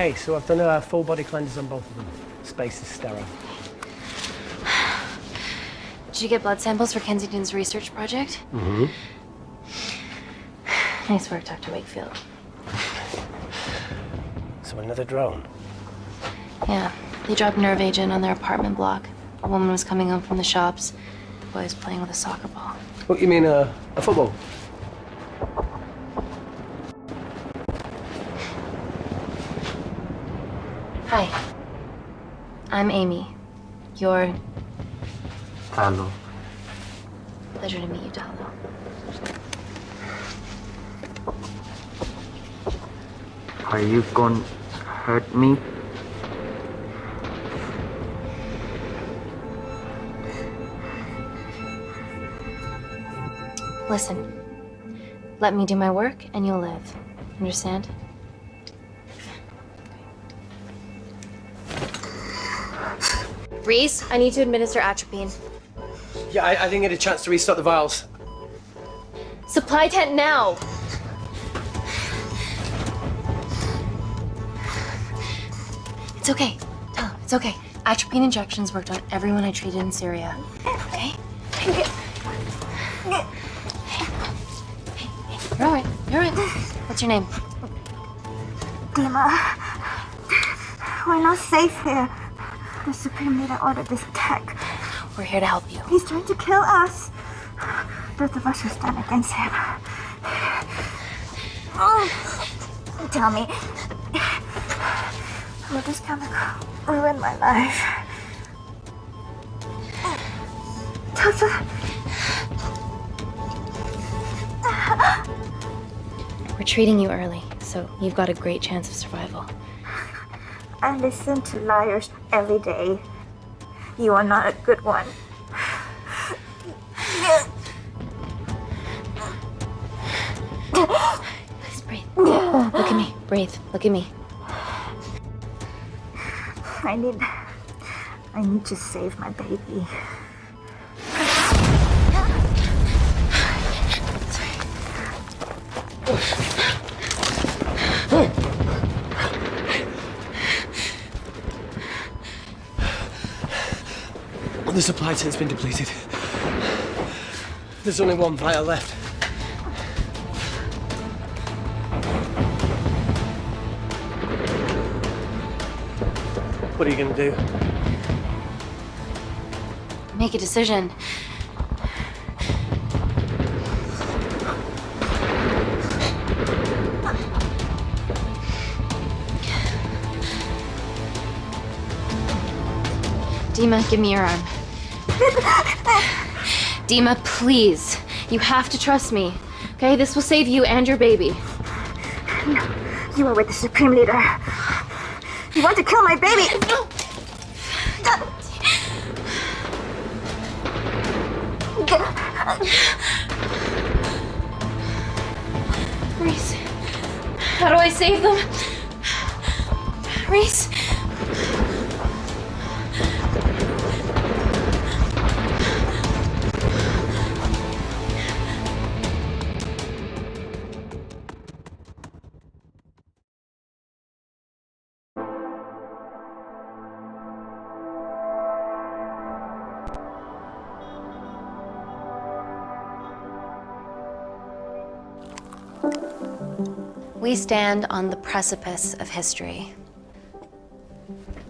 Okay, so I've done a full body cleanse on both of them. Space is sterile. Did you get blood samples for Kensington's research project? Mm-hmm. Nice work, Dr. Wakefield. So another drone? Yeah, they dropped nerve agent on their apartment block. A woman was coming home from the shops. The boy was playing with a soccer ball. What, you mean a football? Hi. I'm Amy. You're... Talo. Pleasure to meet you, Talo. Are you going to hurt me? Listen. Let me do my work and you'll live. Understand? Reese, I need to administer atropine. Yeah, I didn't get a chance to restock the vials. Supply tent now! It's okay. Tell him, it's okay. Atropine injections worked on everyone I treated in Syria. Okay? Hey. You're all right. You're all right. What's your name? Dima, we're not safe here. The Supreme Leader ordered this attack. We're here to help you. He's trying to kill us. Both of us will stand against him. Oh, tell me, will this chemical ruin my life? Tata. We're treating you early, so you've got a great chance of survival. I listen to liars every day. You are not a good one. Please breathe. Look at me. Breathe. Look at me. I need to save my baby. The supply tent's been depleted. There's only one vial left. What are you gonna do? Make a decision. Dima, give me your arm. Dima, please. You have to trust me. Okay? This will save you and your baby. No, you are with the Supreme Leader. You want to kill my baby? No. Reese, how do I save them? Reese? We stand on the precipice of history.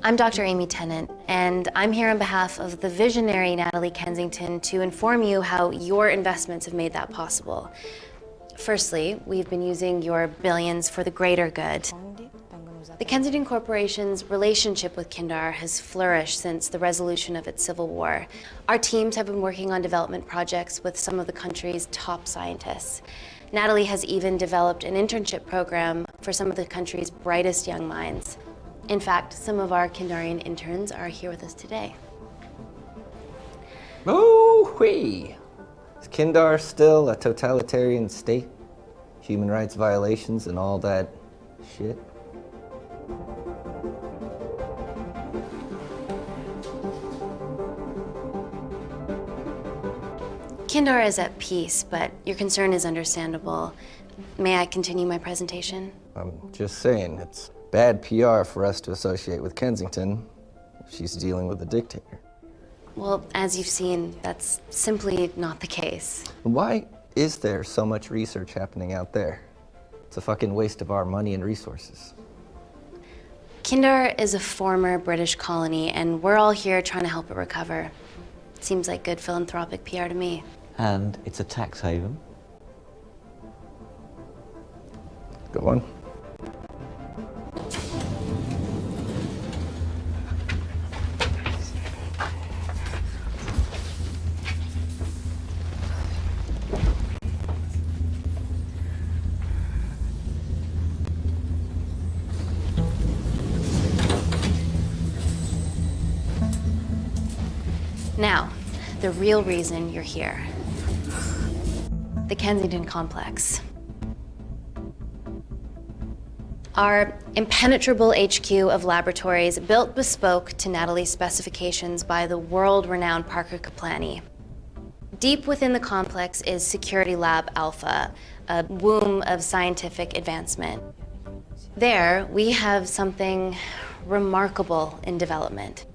I'm Dr. Amy Tennant, and I'm here on behalf of the visionary Natalie Kensington to inform you how your investments have made that possible. Firstly, we've been using your billions for the greater good. The Kensington Corporation's relationship with Kindar has flourished since the resolution of its civil war. Our teams have been working on development projects with some of the country's top scientists. Natalie has even developed an internship program for some of the country's brightest young minds. In fact, some of our Kindarian interns are here with us today. Oh-wee! Is Kindar still a totalitarian state? Human rights violations and all that shit? Kindar is at peace, but your concern is understandable. May I continue my presentation? I'm just saying, it's bad PR for us to associate with Kensington if she's dealing with a dictator. Well, as you've seen, that's simply not the case. Why is there so much research happening out there? It's a fucking waste of our money and resources. Kindar is a former British colony, and we're all here trying to help it recover. Seems like good philanthropic PR to me. And it's a tax haven. Go on. Now, the real reason you're here. The Kensington Complex. Our impenetrable HQ of laboratories built bespoke to Natalie's specifications by the world-renowned Parker Kaplany. Deep within the complex is Security Lab Alpha, a womb of scientific advancement. There, we have something remarkable in development.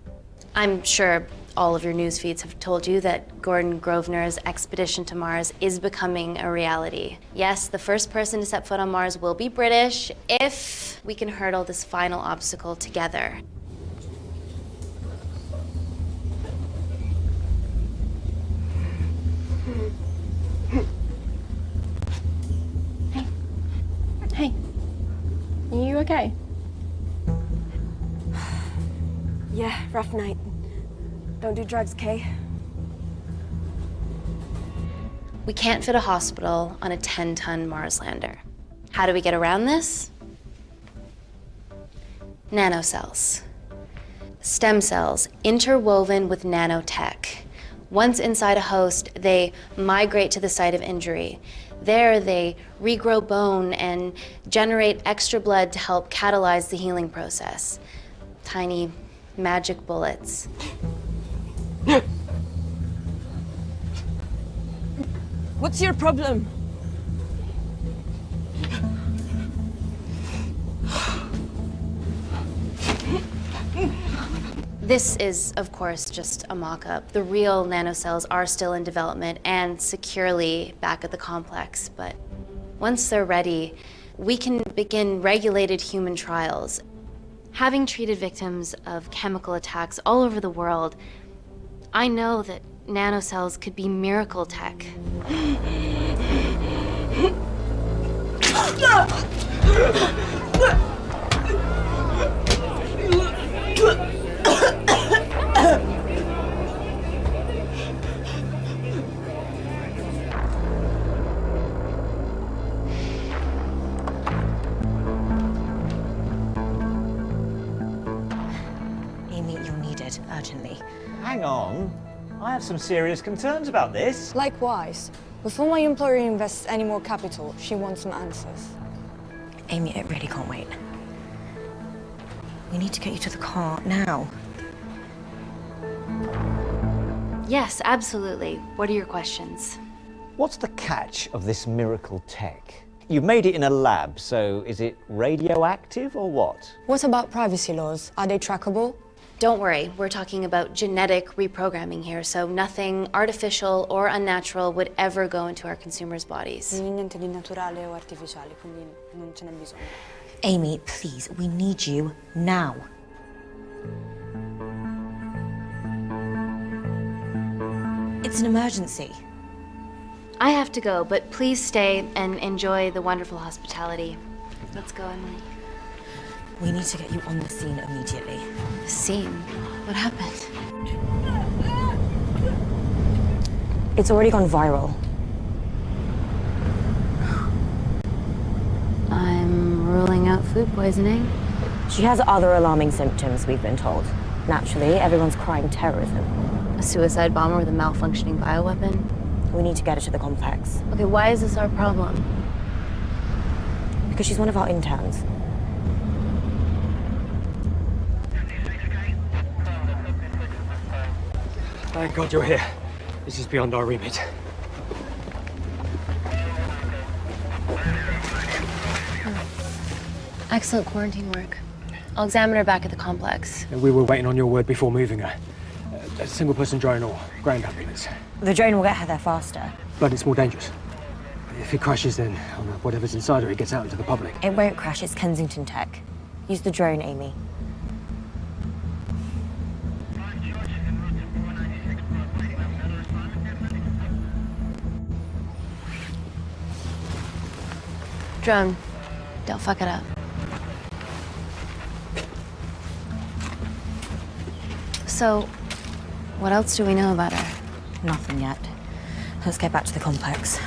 I'm sure all of your news feeds have told you that Gordon Grosvenor's expedition to Mars is becoming a reality. Yes, the first person to set foot on Mars will be British if we can hurdle this final obstacle together. Hey, are you okay? Yeah, rough night. Don't do drugs, Kay. We can't fit a hospital on a 10-ton Mars lander. How do we get around this? Nanocells. Stem cells interwoven with nanotech. Once inside a host, they migrate to the site of injury. There, they regrow bone and generate extra blood to help catalyze the healing process. Tiny magic bullets. What's your problem? This is, of course, just a mock-up. The real nanocells are still in development and securely back at the complex, but once they're ready, we can begin regulated human trials. Having treated victims of chemical attacks all over the world, I know that nanocells could be miracle tech. Amy, you're needed urgently. Hang on. I have some serious concerns about this. Likewise. Before my employer invests any more capital, she wants some answers. Amy, it really can't wait. We need to get you to the car now. Yes, absolutely. What are your questions? What's the catch of this miracle tech? You've made it in a lab, so is it radioactive or what? What about privacy laws? Are they trackable? Don't worry, we're talking about genetic reprogramming here, so nothing artificial or unnatural would ever go into our consumers' bodies. Niente di naturale o artificiale, quindi non ce n'è bisogno. Amy, please, we need you now. It's an emergency. I have to go, but please stay and enjoy the wonderful hospitality. Let's go, Emily. We need to get you on the scene immediately. Scene? What happened? It's already gone viral. I'm ruling out food poisoning. She has other alarming symptoms, we've been told. Naturally, everyone's crying terrorism. A suicide bomber with a malfunctioning bioweapon? We need to get her to the complex. Okay, why is this our problem? Because she's one of our interns. Thank God you're here. This is beyond our remit. Excellent quarantine work. I'll examine her back at the complex. We were waiting on your word before moving her. A single-person drone or ground ambulance. The drone will get her there faster. But it's more dangerous. If it crashes, then whatever's inside her, it gets out into the public. It won't crash, it's Kensington tech. Use the drone, Amy. Drone, don't fuck it up. So, what else do we know about her? Nothing yet. Let's get back to the complex.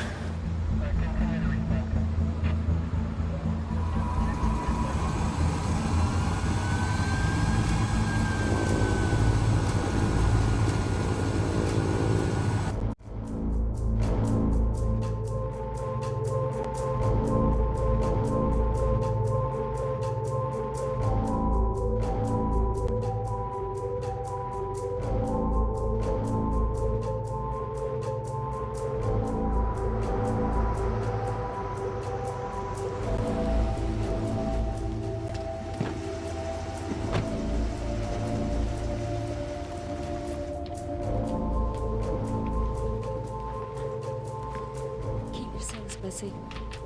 Busy.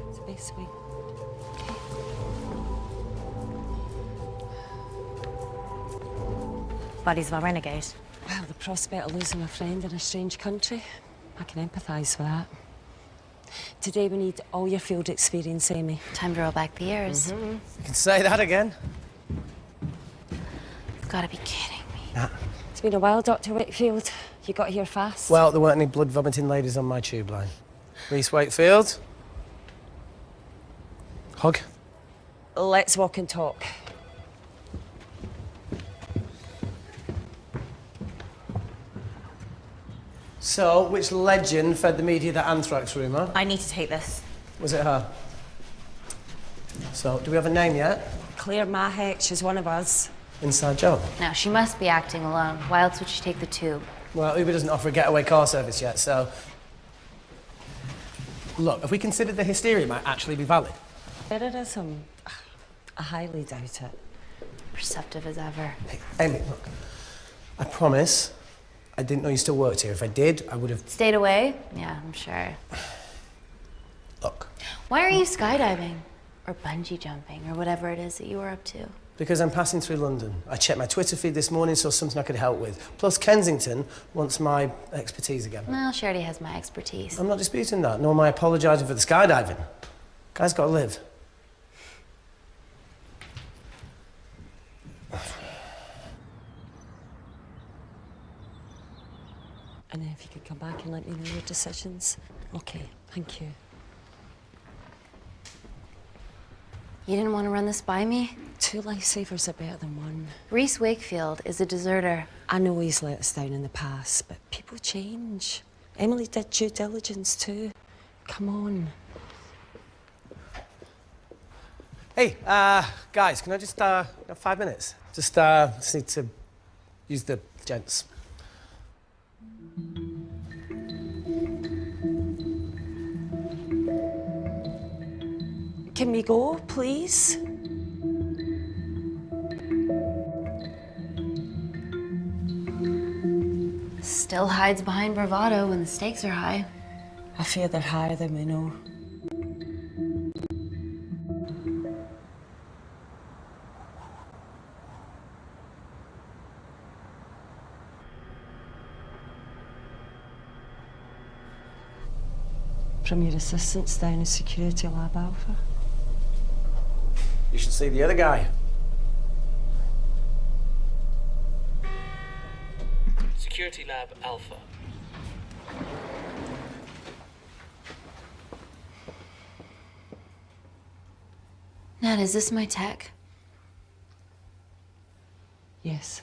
It's a big sweet. Buddies of our renegade. Well, the prospect of losing a friend in a strange country, I can empathise with that. Today we need all your field experience, Amy. Time to roll back the years. You can say that again. You've got to be kidding me. Nah. It's been a while, Dr. Wakefield. You got here fast. Well, there weren't any blood-vomiting ladies on my tube line. Reese Wakefield. Hug. Let's walk and talk. So, which legend fed the media that anthrax rumour? I need to take this. Was it her? So, do we have a name yet? Claire Mahek, she's one of us. Inside job. Now, she must be acting alone. Why else would she take the tube? Well, Uber doesn't offer a getaway car service yet, so... Look, if we consider the hysteria might actually be valid. Terrorism? I highly doubt it. Perceptive as ever. Hey, Amy, look. I promise I didn't know you still worked here. If I did, I would have... Stayed away? Yeah, I'm sure. Look. Why are you skydiving? Or bungee jumping, or whatever it is that you were up to? Because I'm passing through London. I checked my Twitter feed this morning, saw something I could help with. Plus, Kensington wants my expertise again. Well, she already has my expertise. I'm not disputing that, nor am I apologising for the skydiving. Guy's got to live. And if you could come back and let me know your decisions. Okay, thank you. You didn't want to run this by me? 2 lifesavers are better than 1. Reese Wakefield is a deserter. I know he's let us down in the past, but people change. Emily did due diligence too. Come on. Hey, guys, can I just, 5 minutes? Just need to use the gents. Can we go, please? Still hides behind bravado when the stakes are high. I fear they're higher than we know. From your assistants down in Security Lab Alpha. You should see the other guy. Security Lab Alpha. Nat, is this my tech? Yes.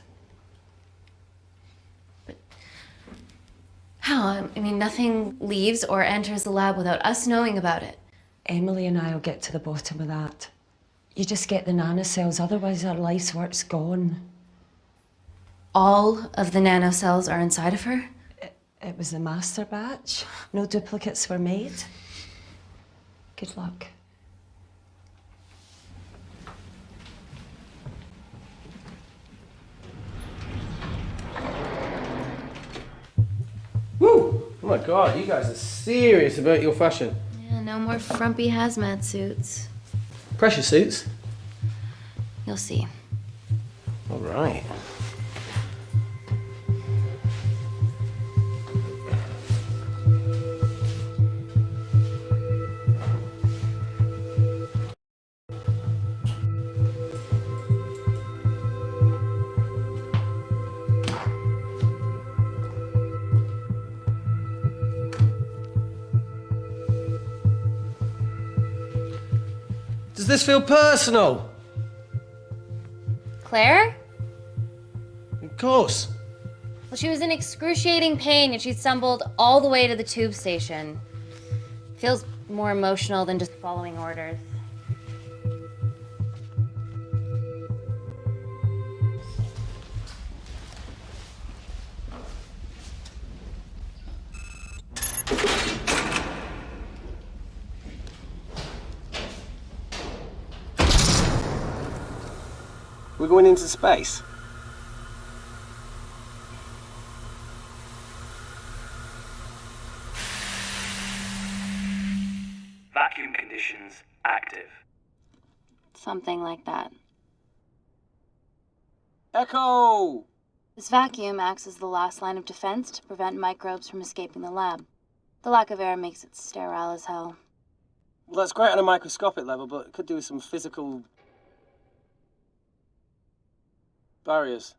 How? I mean, nothing leaves or enters the lab without us knowing about it. Emily and I will get to the bottom of that. You just get the nanocells, otherwise our life's work's gone. All of the nanocells are inside of her? It was a master batch. No duplicates were made. Good luck. my God, you guys are serious about your fashion. Yeah, no more frumpy hazmat suits. Pressure suits? You'll see. All right. Does this feel personal? Claire? Of course. Well, she was in excruciating pain and she stumbled all the way to the tube station. Feels more emotional than just following orders. We're going into space. Vacuum conditions active. Something like that. Echo! This vacuum acts as the last line of defense to prevent microbes from escaping the lab. The lack of air makes it sterile as hell. Well, that's great on a microscopic level, but it could do with some physical barriers.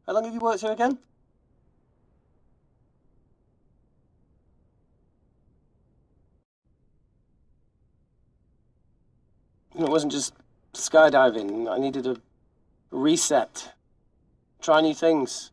How long have you worked here again? You know, it wasn't just skydiving. I needed a reset. Try new things.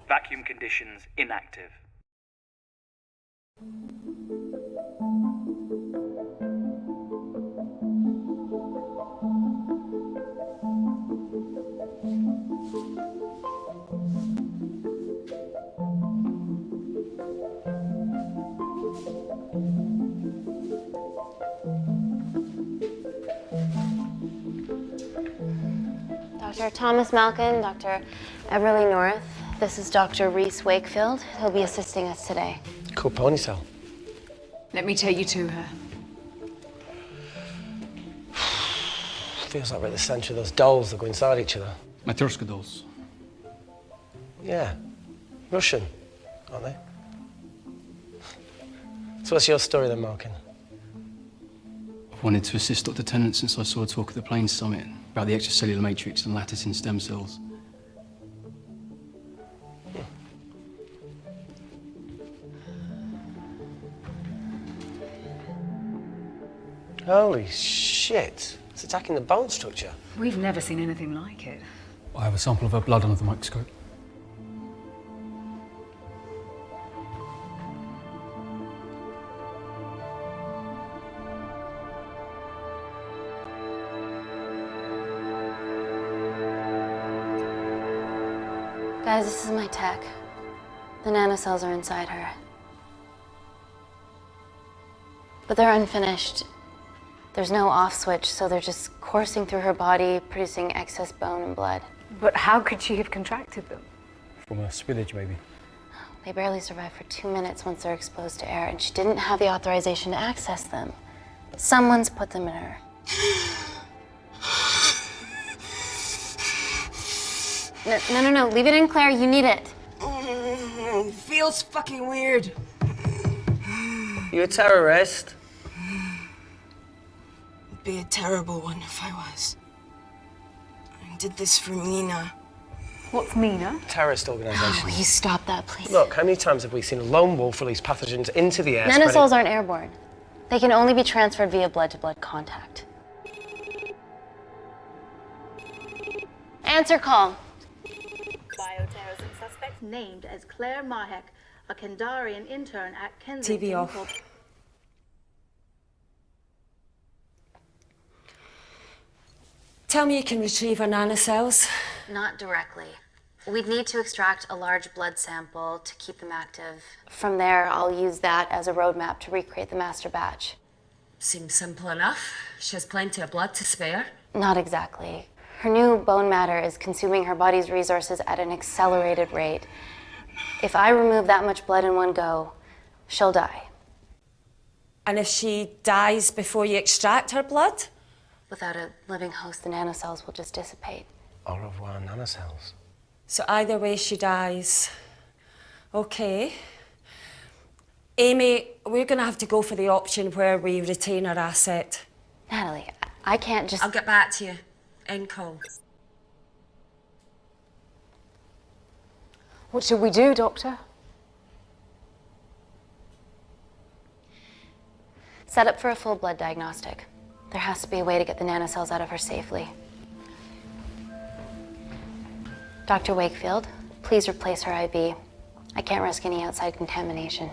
Vacuum conditions inactive. Dr. Thomas Malkin, Dr. Everly North. This is Dr. Reese Wakefield. He'll be assisting us today. Cool ponytail. Let me take you to her. Feels like we're at the centre of those dolls that go inside each other. Matryoshka dolls. Yeah. Russian, aren't they? So what's your story then, Malkin? I've wanted to assist Dr. Tennant since I saw a talk at the Plains Summit about the extracellular matrix and lattice in stem cells. Holy shit. It's attacking the bone structure. We've never seen anything like it. I have a sample of her blood under the microscope. Guys, this is my tech. The nanocells are inside her. But they're unfinished. There's no off switch, so they're just coursing through her body, producing excess bone and blood. But how could she have contracted them? From a spillage, maybe. They barely survive for 2 minutes once they're exposed to air, and she didn't have the authorization to access them. Someone's put them in her. No, leave it in, Claire, you need it. Feels fucking weird. You a terrorist? It'd be a terrible one if I was. I did this for Mina. What's Mina? Terrorist organisation. Will you stop that, please? Look, how many times have we seen a lone wolf release pathogens into the air? Nanocells aren't airborne. They can only be transferred via blood-to-blood contact. Answer call. Bioterror successful. suspect named as Claire Mahek, a Kandarian intern at Kensington. TV off. Tell me you can retrieve her nanocells. Not directly. We'd need to extract a large blood sample to keep them active. From there, I'll use that as a roadmap to recreate the master batch. Seems simple enough. She has plenty of blood to spare. Not exactly. Her new bone matter is consuming her body's resources at an accelerated rate. If I remove that much blood in one go, she'll die. And if she dies before you extract her blood? Without a living host, the nanocells will just dissipate. Au revoir, nanocells. So either way, she dies. Okay. Amy, we're going to have to go for the option where we retain our asset. Natalie, I can't just... I'll get back to you. End call. What should we do, Doctor? Set up for a full blood diagnostic. There has to be a way to get the nanocells out of her safely. Dr. Wakefield, please replace her IV. I can't risk any outside contamination.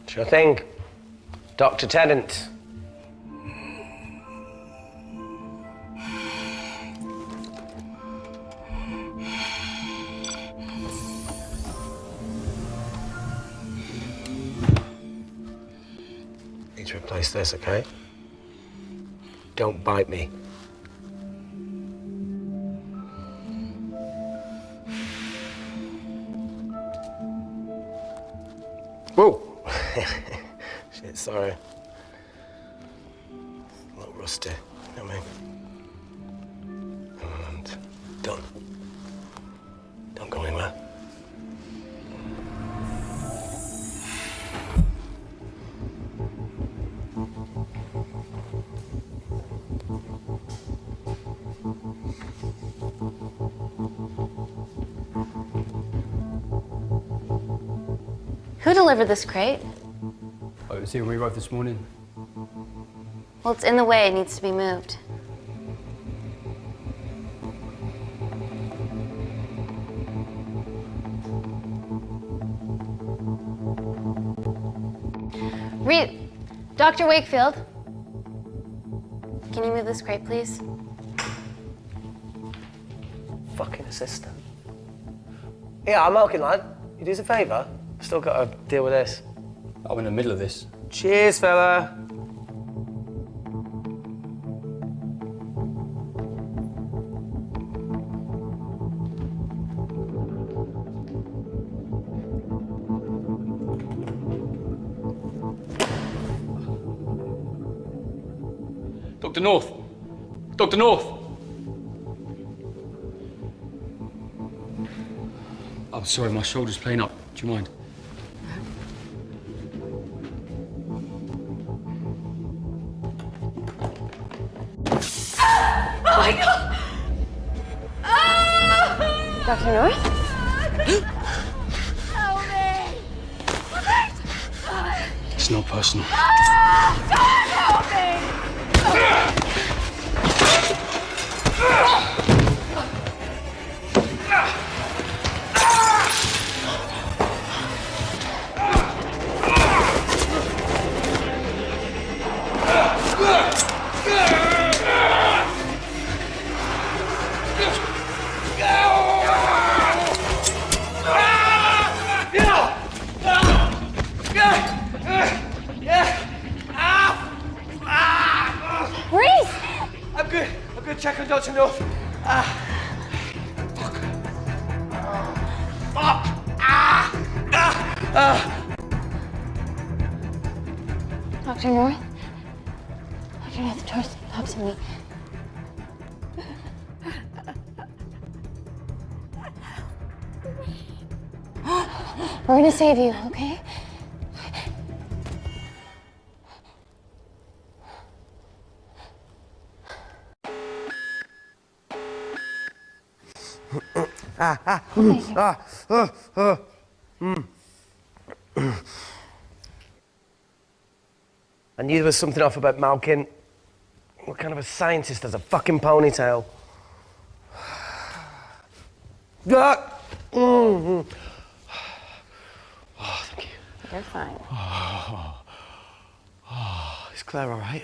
Sure thing. Dr. Tennant. Need to replace this, okay? Don't bite me. Whoa! Shit, sorry. A little rusty, you know what I mean? And don't go anywhere. Who delivered this crate? Oh, it was here when we arrived this morning. Well, it's in the way. It needs to be moved. Dr. Wakefield, can you move this crate, please? Fucking assistant. Yeah, I'm okay, lad. You do us a favour? Still got to deal with this. I'm in the middle of this. Cheers, fella. Dr. North! Dr. North! I'm sorry, my shoulder's playing up. Do you mind? Oh my God! Dr. North? Help me! It's not personal. Don't help me! I'm good. Check on Dr. North. Dr. North? Dr. North, talk to me. We're gonna save you, okay? I knew there was something off about Malkin. What kind of a scientist has a fucking ponytail? You're fine. Is Claire all right?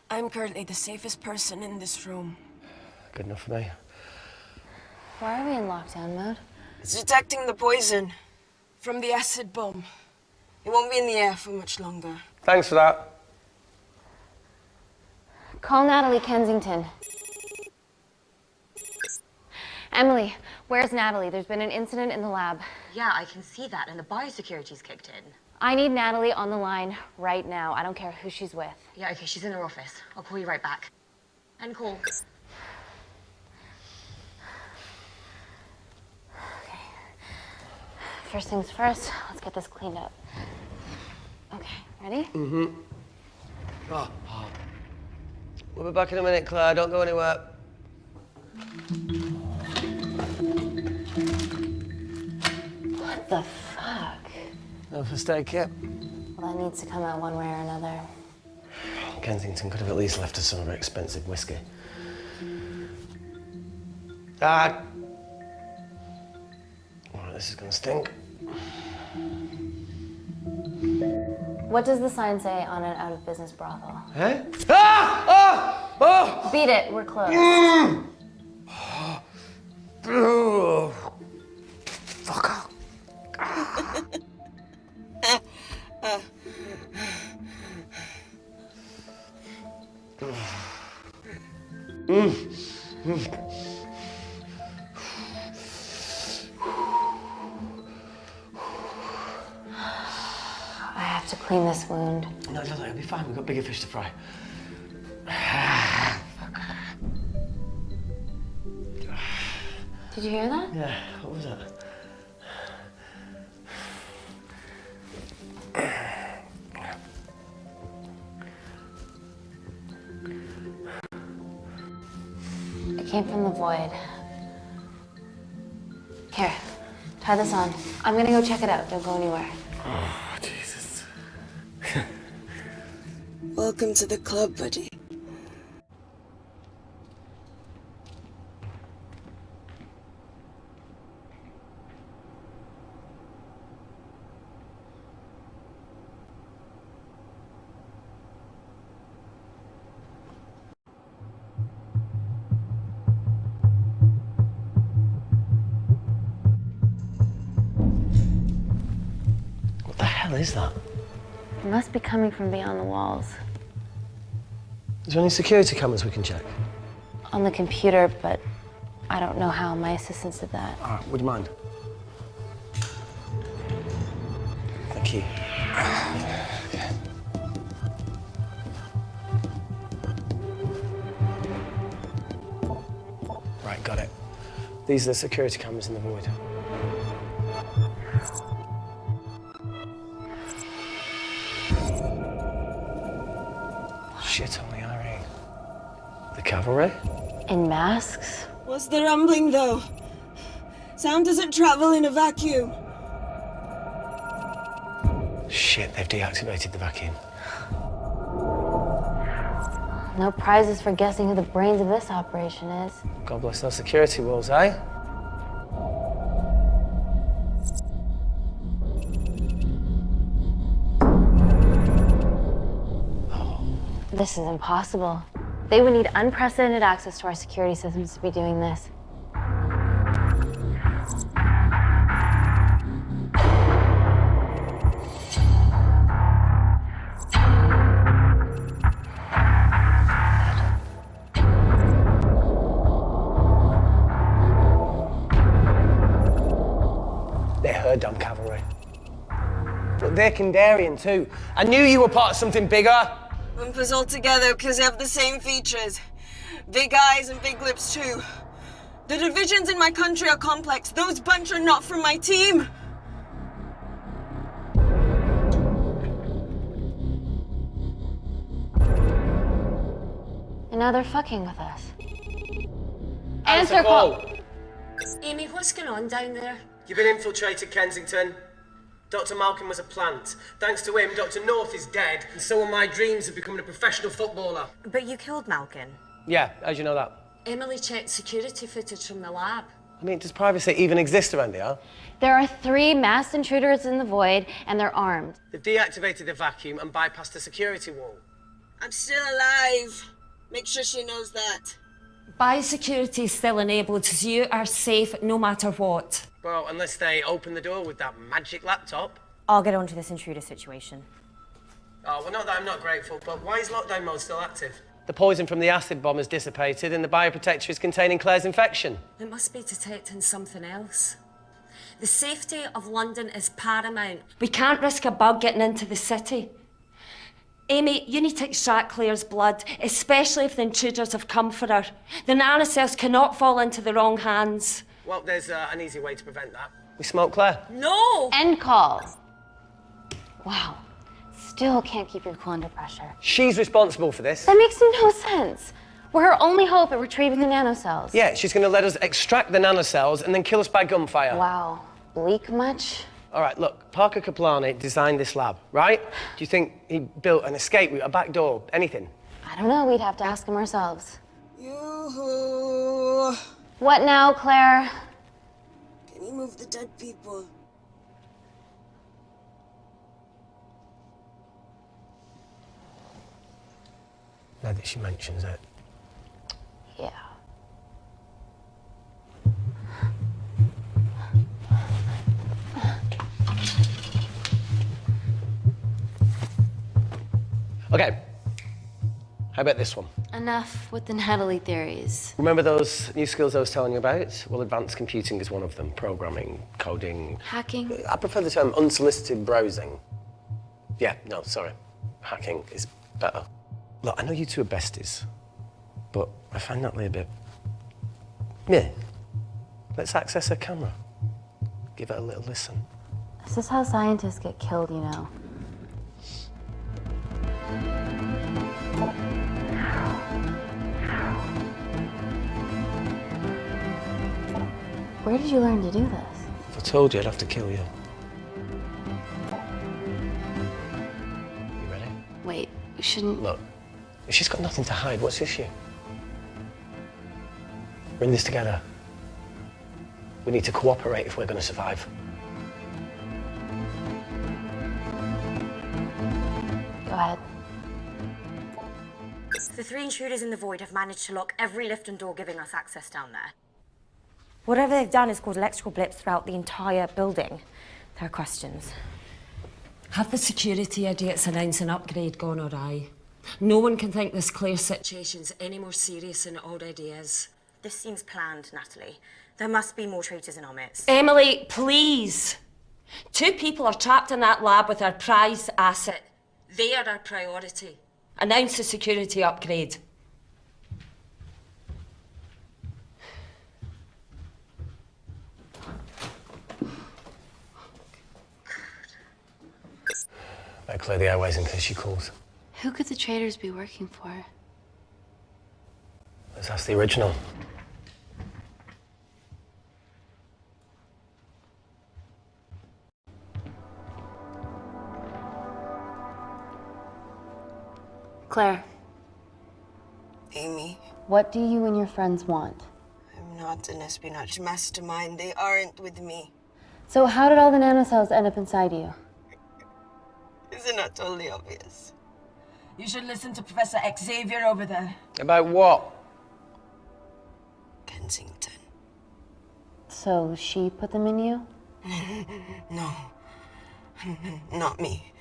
I'm currently the safest person in this room. Good enough for me. Why are we in lockdown mode? It's detecting the poison from the acid bomb. It won't be in the air for much longer. Thanks for that. Call Natalie Kensington. Emily, where's Natalie? There's been an incident in the lab. Yeah, I can see that, and the biosecurity's kicked in. I need Natalie on the line right now. I don't care who she's with. Yeah, okay, she's in her office. I'll call you right back. End call. Okay. First things first, let's get this cleaned up. Okay, ready? Mm-hmm. Oh. We'll be back in a minute, Claire. Don't go anywhere. What the fuck? No first aid kit? Well, that needs to come out one way or another. Kensington could have at least left us some of her expensive whiskey. Ah! Oh, this is gonna stink. What does the sign say on an out-of-business brothel? Eh? Ah! Ah! Oh! Beat it, we're closed. Oh. Fuck off. I have to clean this wound. No, it'll be fine. We've got bigger fish to fry. Did you hear that? Yeah, what was that? It came from the void. Here, try this on. I'm gonna go check it out. Don't go anywhere. Oh, Jesus. Welcome to the club, buddy. What the hell is that? It must be coming from beyond the walls. Is there any security cameras we can check? On the computer, but I don't know how. My assistants did that. All right, would you mind? Thank you. Okay. Right, got it. These are the security cameras in the void. Shit on the RE. The cavalry? In masks? What's the rumbling, though? Sound doesn't travel in a vacuum. Shit, they've deactivated the vacuum. No prizes for guessing who the brains of this operation is. God bless those security walls, eh? This is impossible. They would need unprecedented access to our security systems to be doing this. They're her damn cavalry. But they're Kandarian too. I knew you were part of something bigger. Lump us all together because they have the same features. Big eyes and big lips too. The divisions in my country are complex. Those bunch are not from my team. And now they're fucking with us. Answer call. Amy, what's going on down there? You've been infiltrated, Kensington. Dr. Malkin was a plant. Thanks to him, Dr. North is dead, and so are my dreams of becoming a professional footballer. But you killed Malkin. Yeah, how'd you know that? Emily checked security footage from the lab. I mean, does privacy even exist around here? There are 3 masked intruders in the void, and they're armed. They've deactivated the vacuum and bypassed the security wall. I'm still alive. Make sure she knows that. Biosecurity is still enabled, so you are safe no matter what. Well, unless they open the door with that magic laptop. I'll get onto this intruder situation. Oh, well, not that I'm not grateful, but why is lockdown mode still active? The poison from the acid bomb has dissipated and the bioprotector is containing Claire's infection. It must be detecting something else. The safety of London is paramount. We can't risk a bug getting into the city. Amy, you need to extract Claire's blood, especially if the intruders have come for her. The nanocells cannot fall into the wrong hands. Well, there's an easy way to prevent that. We smoke Claire. No! End call. Wow. Still can't keep your cool under pressure. She's responsible for this. That makes no sense. We're her only hope at retrieving the nanocells. Yeah, she's going to let us extract the nanocells and then kill us by gunfire. Wow. Bleak much? All right, look, Parker Kaplani designed this lab, right? Do you think he built an escape route, a back door, anything? I don't know. We'd have to ask him ourselves. Yoo-hoo. What now, Claire? Can you move the dead people? Now that she mentions it. Yeah. Okay. How about this one? Enough with the Natalie theories. Remember those new skills I was telling you about? Well, advanced computing is one of them. Programming, coding. Hacking? I prefer the term unsolicited browsing. Yeah, no, sorry. Hacking is better. Look, I know you two are besties, but I find Natalie a bit... meh. Let's access her camera. Give it a little listen. This is how scientists get killed, you know. Where did you learn to do this? If I told you, I'd have to kill you. You ready? Wait, we shouldn't... Look, she's got nothing to hide. What's the issue? We're in this together. We need to cooperate if we're going to survive. Go ahead. The 3 intruders in the void have managed to lock every lift and door giving us access down there. Whatever they've done is caused electrical blips throughout the entire building. There are questions. Have the security idiots announced an upgrade gone awry? No one can think this Claire situation's any more serious than it already is. This seems planned, Natalie. There must be more traitors in our midst. Emily, please! 2 people are trapped in that lab with our prized asset. They are our priority. Announce the security upgrade. Better clear the airways in case she calls. Who could the traitors be working for? Let's ask the original. Claire, Amy, what do you and your friends want? I'm not an espionage mastermind. They aren't with me. So how did all the nanocells end up inside you? Isn't that totally obvious? You should listen to Professor Xavier over there. About what? Kensington. So she put them in you? No. Not me.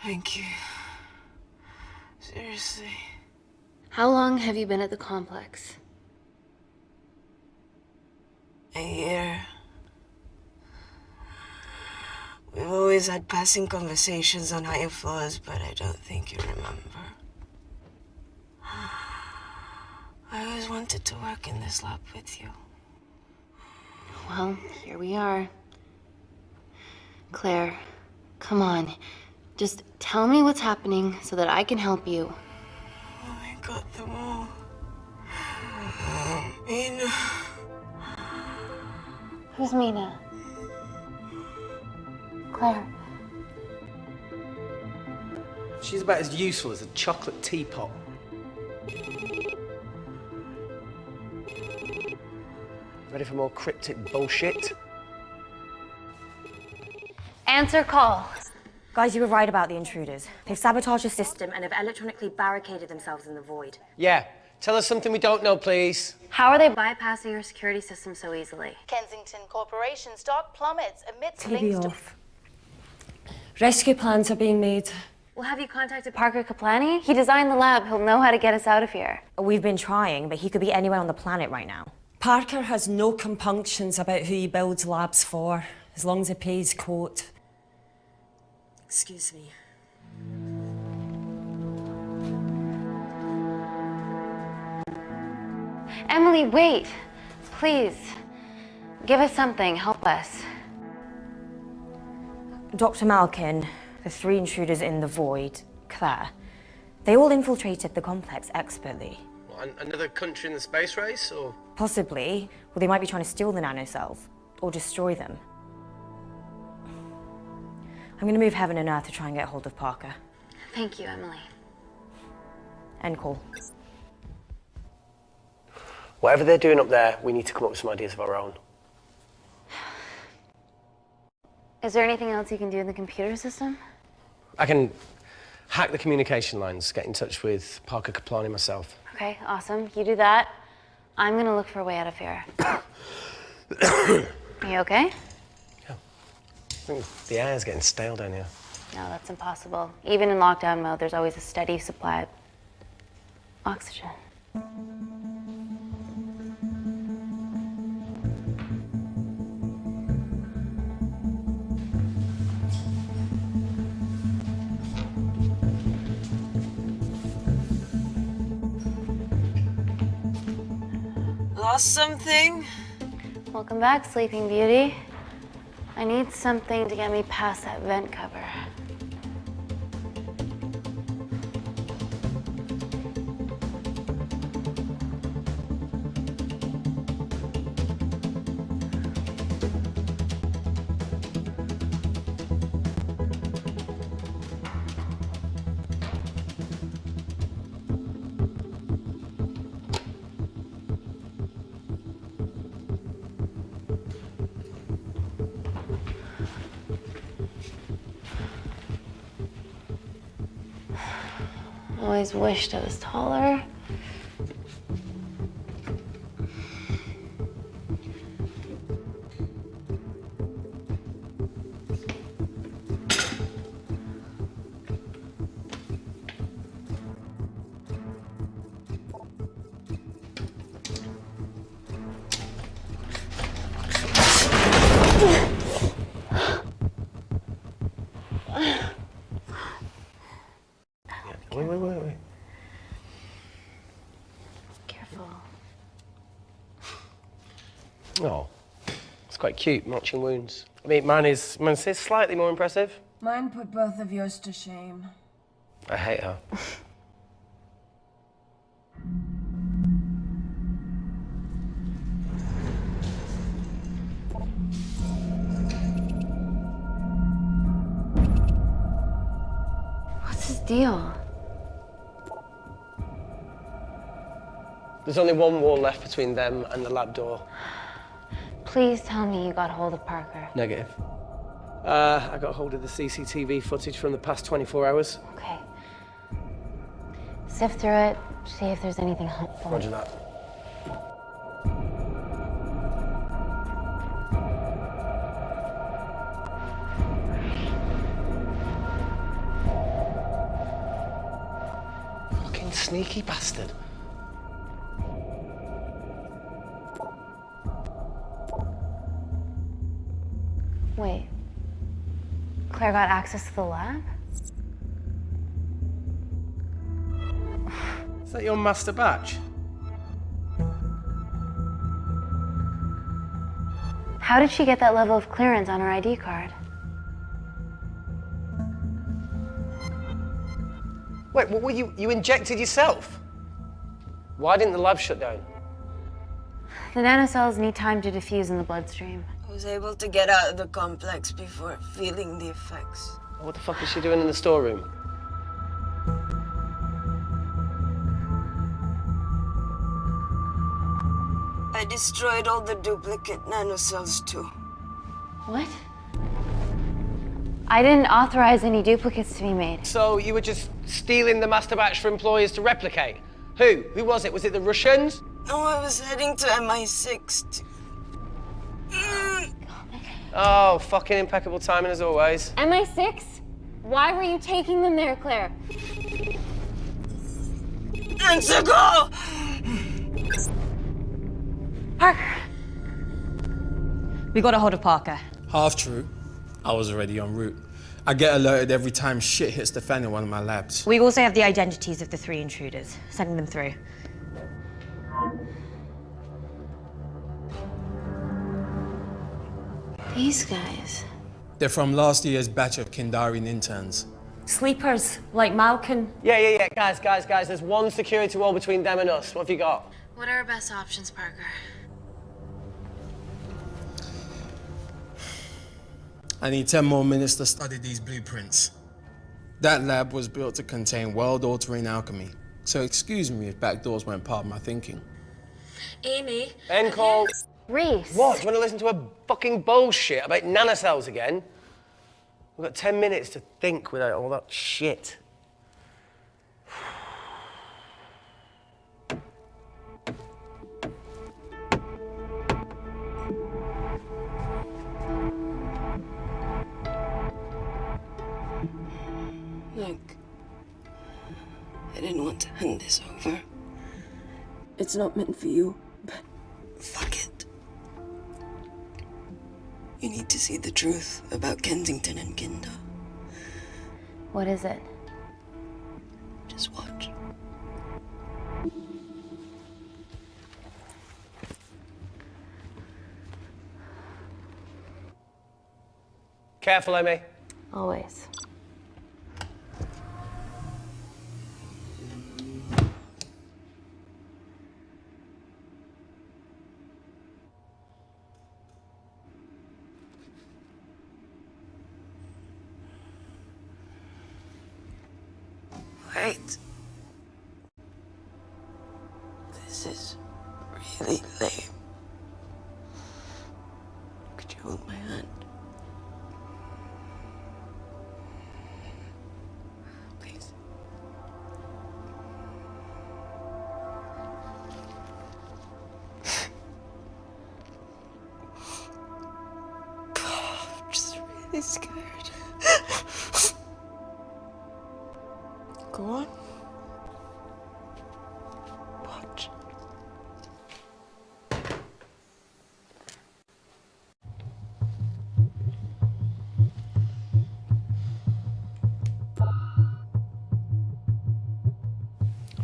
Thank you. Seriously. How long have you been at the complex? A year. We've always had passing conversations on higher floors, but I don't think you remember. to work in this lab with you. Well, here we are. Claire, come on. Just tell me what's happening so that I can help you. I got them all. Mina. Who's Mina? Claire. She's about as useful as a chocolate teapot. Ready for more cryptic bullshit? Answer call. Guys, you were right about the intruders. They've sabotaged the system and have electronically barricaded themselves in the void. Yeah. Tell us something we don't know, please. How are they bypassing our security system so easily? Kensington Corporation's stock plummets amidst TV links to... off. Rescue plans are being made. Well, have you contacted Parker Kaplani? He designed the lab. He'll know how to get us out of here. We've been trying, but he could be anywhere on the planet right now. Parker has no compunctions about who he builds labs for, as long as he pays quote. Excuse me. Emily, wait. Please. Give us something. Help us. Dr. Malkin, the 3 intruders in the void, Claire, they all infiltrated the complex expertly. What, another country in the space race, or...? Possibly. Well, they might be trying to steal the nanocells, or destroy them. I'm going to move heaven and earth to try and get hold of Parker. Thank you, Emily. End call. Whatever they're doing up there, we need to come up with some ideas of our own. Is there anything else you can do in the computer system? I can hack the communication lines, get in touch with Parker Kaplani myself. Okay, awesome. You do that. I'm gonna look for a way out of here. Are you okay? Yeah. I think the air's getting stale down here. No, that's impossible. Even in lockdown mode, there's always a steady supply of oxygen. Lost something? Welcome back, Sleeping Beauty. I need something to get me past that vent cover. Always wished I was taller. Wait. Careful. Oh, it's quite cute, matching wounds. I mean, mine is slightly more impressive. Mine put both of yours to shame. I hate her. What's his deal? There's only one wall left between them and the lab door. Please tell me you got hold of Parker. Negative. I got hold of the CCTV footage from the past 24 hours. Okay. Sift through it, see if there's anything helpful. Roger that. Fucking sneaky bastard. Wait. Claire got access to the lab? Is that your master batch? How did she get that level of clearance on her ID card? Wait, what were you injected yourself? Why didn't the lab shut down? The nanocells need time to diffuse in the bloodstream. I was able to get out of the complex before feeling the effects. What the fuck is she doing in the storeroom? I destroyed all the duplicate nanocells too. What? I didn't authorize any duplicates to be made. So you were just stealing the master batch for employers to replicate? Who? Who was it? Was it the Russians? No, I was heading to MI6 Oh, fucking impeccable timing as always. MI6? Why were you taking them there, Claire? And to go! Parker! We got a hold of Parker. Half true. I was already en route. I get alerted every time shit hits the fan in one of my labs. We also have the identities of the 3 intruders. Sending them through. These guys. They're from last year's batch of Kindarian interns. Sleepers, like Malkin. Yeah. Guys. There's one security wall between them and us. What have you got? What are our best options, Parker? I need 10 more minutes to study these blueprints. That lab was built to contain world-altering alchemy. So excuse me if backdoors weren't part of my thinking. Amy. End call. Reese. What? Do you want to listen to a fucking bullshit about nanocells again? We've got 10 minutes to think without all that shit. Look, I didn't want to hand this over. It's not meant for you, but fuck it. You need to see the truth about Kensington and Kinder. What is it? Just watch. Careful, Amy. Always. Wait. This is really lame. Could you hold my hand? Please. I'm just really scared. Go on. Watch.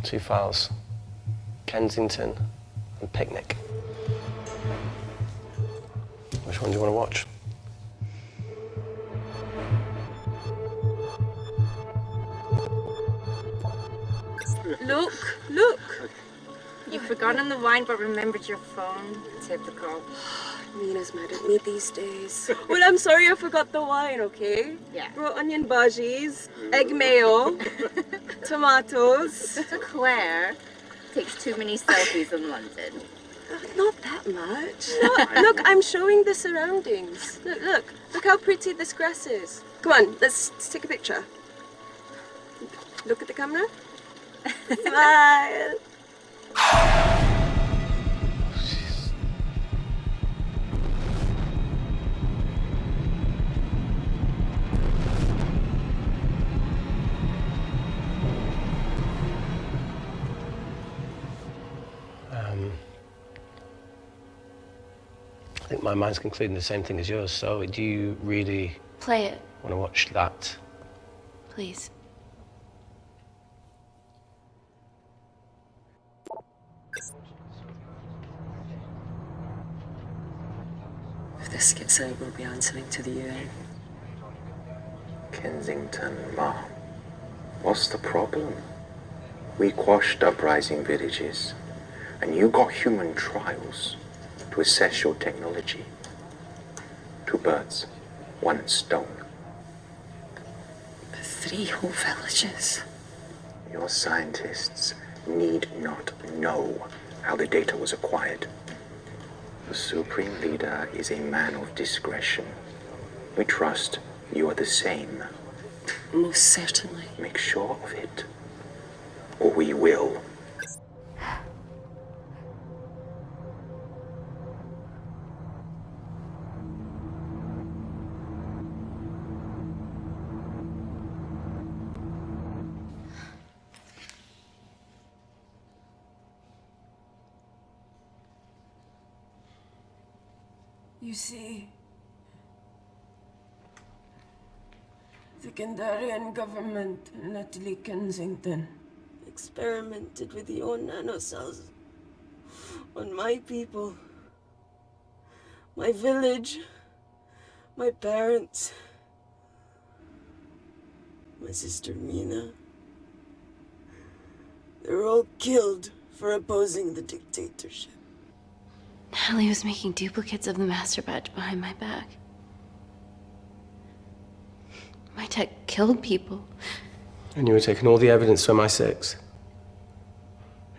Two files. Kensington and Picnic. Which one do you want to watch? Look! You've forgotten the wine but remembered your phone. Typical. Mina's mad at me these days. Well, I'm sorry I forgot the wine, okay? Yeah. Raw onion bhajis, egg mayo, tomatoes. Claire takes too many selfies in London. Not that much. Look, I'm showing the surroundings. Look how pretty this grass is. Come on, let's take a picture. Look at the camera. Smile. I think my mind's concluding the same thing as yours, so do you really Play it, want to watch that? please. the schizo will be answering to the UN. Kensington, Ma. What's the problem? We quashed uprising villages, and you got human trials to assess your technology. 2 birds, 1 stone. But 3 whole villages. Your scientists need not know how the data was acquired. The Supreme Leader is a man of discretion. We trust you are the same. Most certainly. Make sure of it, or we will. You see, the Kandarian government and Natalie Kensington experimented with your nanocells on my people, my village, my parents, my sister Mina. They were all killed for opposing the dictatorship. Natalie was making duplicates of the master batch behind my back. My tech killed people. And you were taking all the evidence from MI6?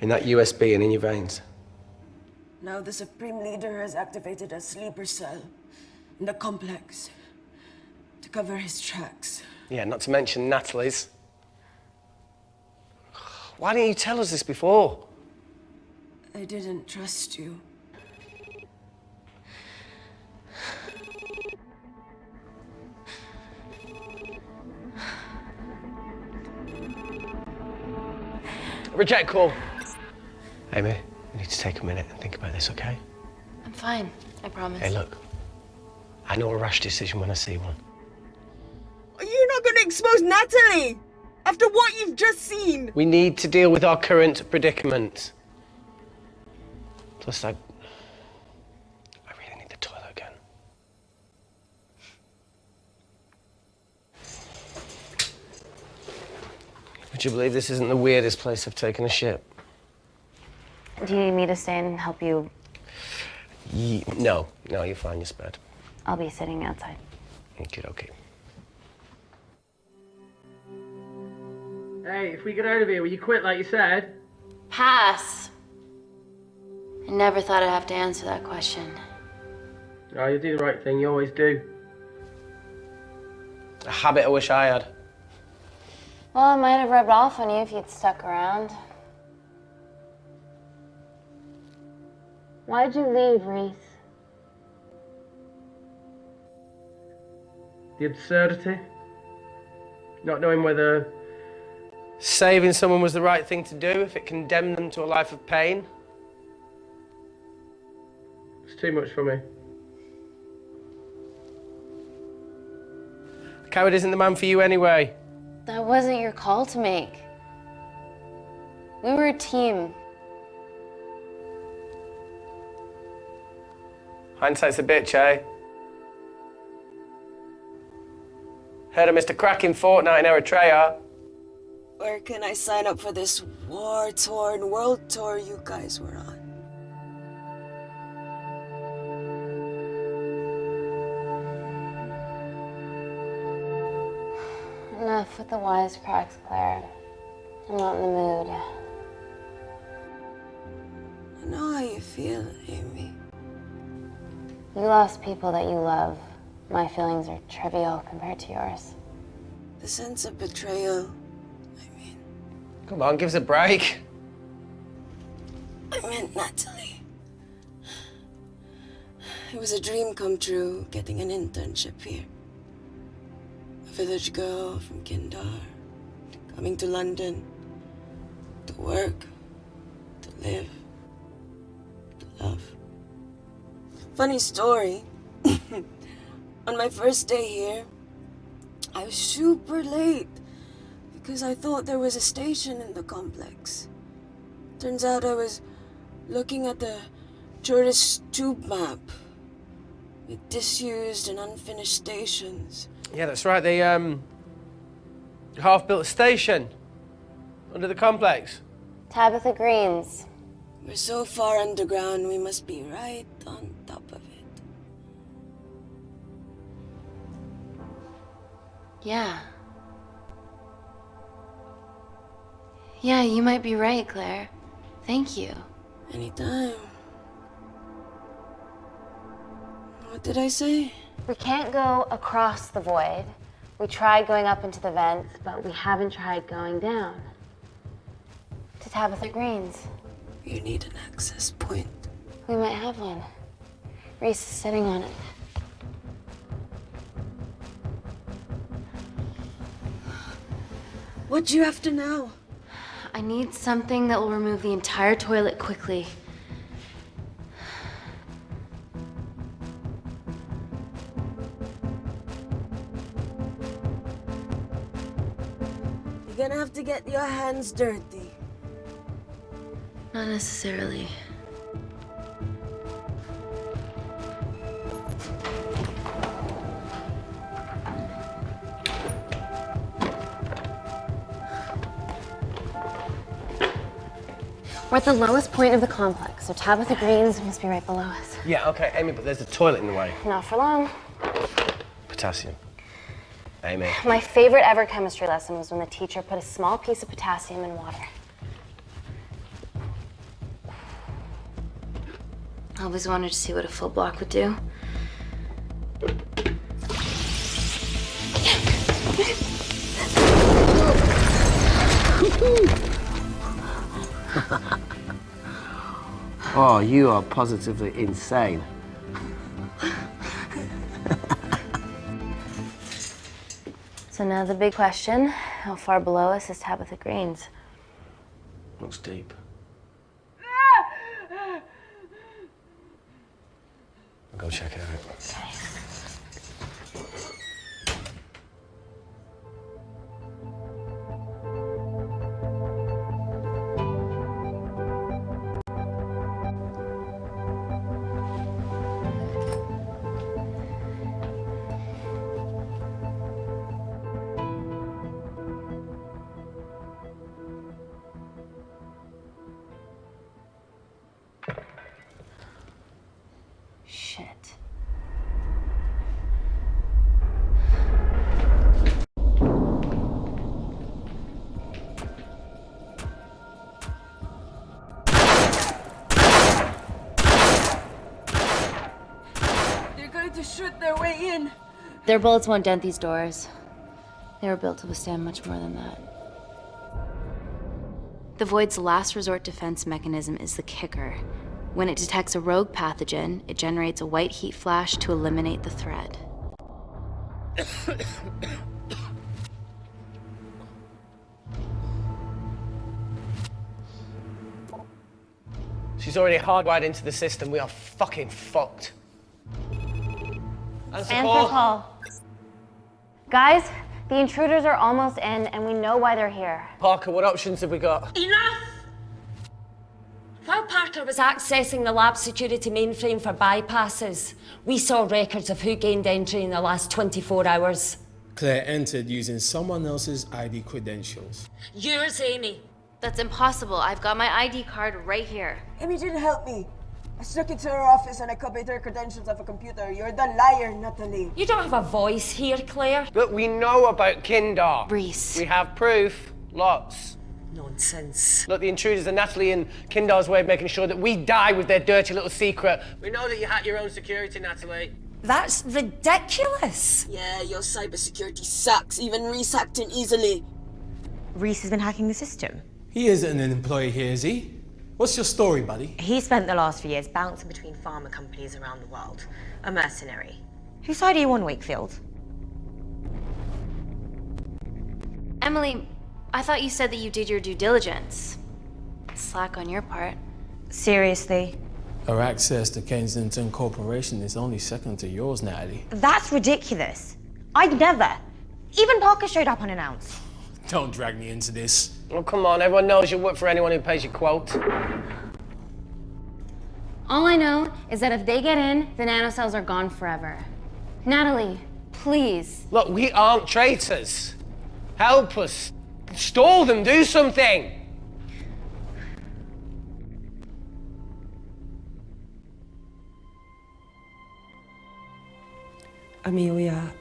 In that USB and in your veins? Now the Supreme Leader has activated a sleeper cell in the complex to cover his tracks. Yeah, not to mention Natalie's. Why didn't you tell us this before? I didn't trust you. Reject call. Amy, we need to take a minute and think about this, okay? I'm fine, I promise. Hey, look. I know a rash decision when I see one. Are you not going to expose Natalie? After what you've just seen? We need to deal with our current predicament. Plus, I really need the toilet again. Would you believe this isn't the weirdest place I've taken a ship? Do you need me to stay and help you? No, you're fine, you're spared. I'll be sitting outside. Okay. Hey, if we get out of here, will you quit like you said? Pass. I never thought I'd have to answer that question. Oh, you do the right thing, you always do. A habit I wish I had. Well, it might have rubbed off on you if you'd stuck around. Why'd you leave, Reese? The absurdity. Not knowing whether saving someone was the right thing to do if it condemned them to a life of pain. it's too much for me. A coward isn't the man for you anyway. That wasn't your call to make. We were a team. Hindsight's a bitch, eh? Heard of Mr. Cracking Fortnite in Eritrea. Where can I sign up for this war-torn world tour you guys were on? Enough with the wisecracks, Claire. I'm not in the mood. I know how you feel, Amy. You lost people that you love. My feelings are trivial compared to yours. The sense of betrayal. Come on, give us a break. I meant Natalie. It was a dream come true, getting an internship here. A village girl from Kindar, coming to London, to work, to live, to love. Funny story. On my first day here, I was super late because I thought there was a station in the complex. Turns out I was looking at the tourist tube map. with disused and unfinished stations. Yeah, that's right. They half-built a station under the complex. Tabitha Greens. We're so far underground, we must be right on top of it. Yeah. Yeah, you might be right, Claire. Thank you. Anytime. What did I say? We can't go across the void. We tried going up into the vents, but we haven't tried going down. To Tabitha Greens. You need an access point. We might have one. Reese is sitting on it. What do you have to know? I need something that will remove the entire toilet quickly. You're gonna have to get your hands dirty. Not necessarily. We're at the lowest point of the complex, so Tabitha Greens must be right below us. Yeah, okay, Amy, but there's a toilet in the way. Not for long. Potassium. Amy. My favorite ever chemistry lesson was when the teacher put a small piece of potassium in water. I always wanted to see what a full block would do. Oh, you are positively insane. So now the big question, how far below us is Tabitha Greens? Looks deep. I'll go check it out. Shit. They're going to shoot their way in. Their bullets won't dent these doors. They were built to withstand much more than that. The Void's last resort defense mechanism is the kicker. When it detects a rogue pathogen, it generates a white heat flash to eliminate the threat. She's already hardwired into the system. We are fucking fucked. Answer call. Guys, the intruders are almost in, and we know why they're here. Parker, what options have we got? Enough! While Parker was accessing the lab security mainframe for bypasses, we saw records of who gained entry in the last 24 hours. Claire entered using someone else's ID credentials. Yours, Amy. That's impossible. I've got my ID card right here. Amy didn't help me. I snuck into her office and I copied her credentials off a computer. You're the liar, Natalie. You don't have a voice here, Claire. But we know about Kindar. Reese. We have proof. Lots. Nonsense. Look, the intruders are Natalie and Kindar's way of making sure that we die with their dirty little secret. We know that you hack your own security, Natalie. That's ridiculous. Yeah, your cybersecurity sucks. Even Reese hacked in easily. Reese has been hacking the system. He isn't an employee here, is he? What's your story, buddy? He spent the last few years bouncing between pharma companies around the world. A mercenary. Whose side are you on, Wakefield? Emily, I thought you said that you did your due diligence. Slack on your part. Seriously? Her access to Kensington Corporation is only second to yours, Natalie. That's ridiculous. I'd never. Even Parker showed up unannounced. Don't drag me into this. Oh, come on. Everyone knows you work for anyone who pays your quote. All I know is that if they get in, the nanocells are gone forever. Natalie, please. Look, we aren't traitors. Help us. Stall them, do something. Amelia,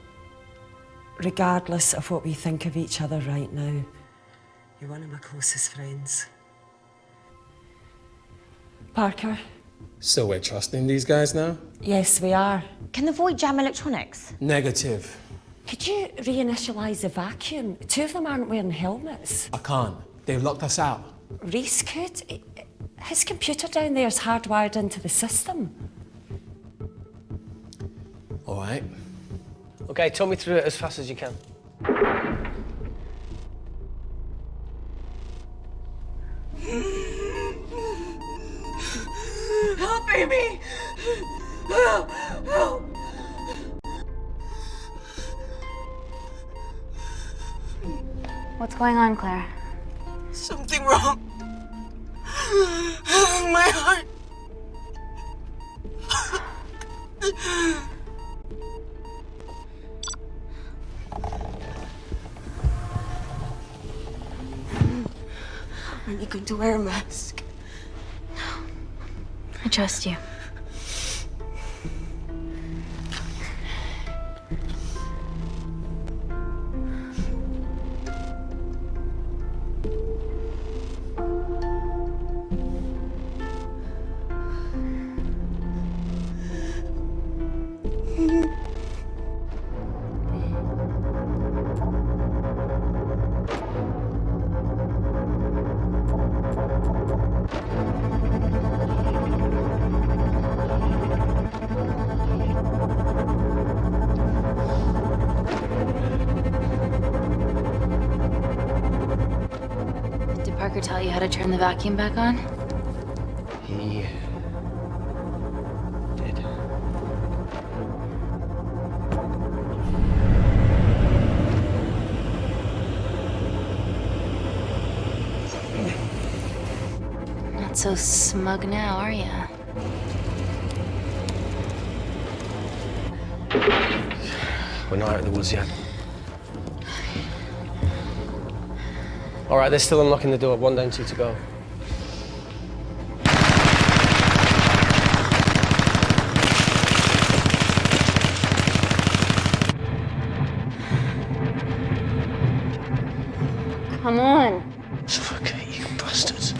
regardless of what we think of each other right now, you're one of my closest friends. Parker? So we're trusting these guys now? Yes, we are. Can the void jam electronics? Negative. Could you reinitialize the vacuum? Two of them aren't wearing helmets. I can't. They've locked us out. Reese could. His computer down there is hardwired into the system. All right. Okay, talk me through it as fast as you can. Help, Amy! Help! Help! What's going on, Claire? Something wrong. My heart. Are you going to wear a mask? I trust you. Did Parker tell you how to turn the vacuum back on? He did. Not so smug now, are you? We're not out of the woods yet. All right, they're still unlocking the door. 1 down, 2 to go. Come on. Suffocate, you bastards.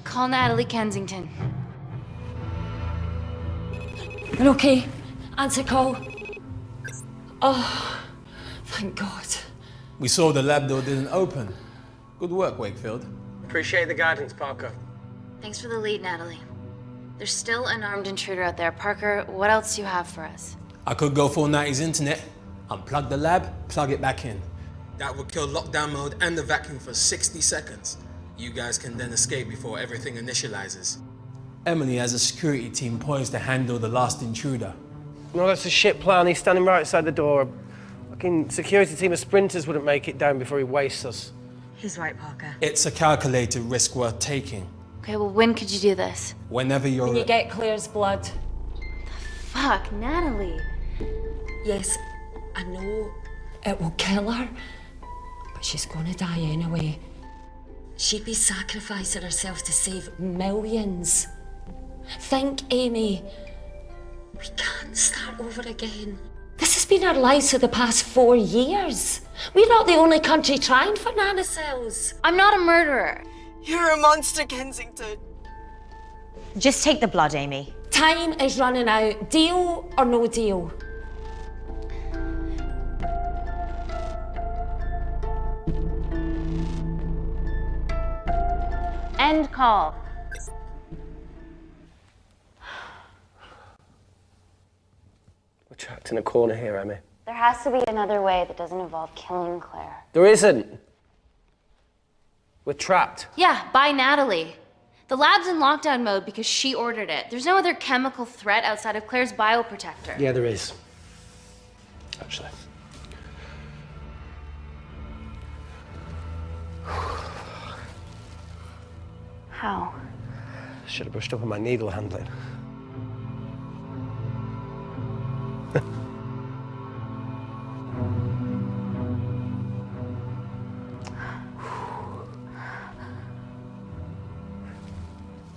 Call Natalie Kensington. You're okay. Answer call. Oh, thank God. We saw the lab door didn't open. Good work, Wakefield. Appreciate the guidance, Parker. Thanks for the lead, Natalie. There's still an armed intruder out there. Parker, what else do you have for us? I could go full 90s internet, unplug the lab, plug it back in. That would kill lockdown mode and the vacuum for 60 seconds. You guys can then escape before everything initializes. Emily has a security team poised to handle the last intruder. No, that's a shit plan. He's standing right outside the door. Fucking security team of sprinters wouldn't make it down before he wastes us. He's right, Parker. It's a calculated risk worth taking. Okay, well, when could you do this? Whenever you're... When you get Claire's blood. Fuck, Natalie. Yes, I know it will kill her, but she's gonna die anyway. She'd be sacrificing herself to save millions. Think, Amy. We can't start over again. This has been our lives for the past 4 years. We're not the only country trying for nanocells. I'm not a murderer. You're a monster, Kensington. Just take the blood, Amy. Time is running out. Deal or no deal? End call. We're trapped in a corner here, Emmy. There has to be another way that doesn't involve killing Claire. There isn't. We're trapped. Yeah, by Natalie. The lab's in lockdown mode because she ordered it. There's no other chemical threat outside of Claire's bioprotector. Yeah, there is. Actually. How? Should have brushed up on my needle handling.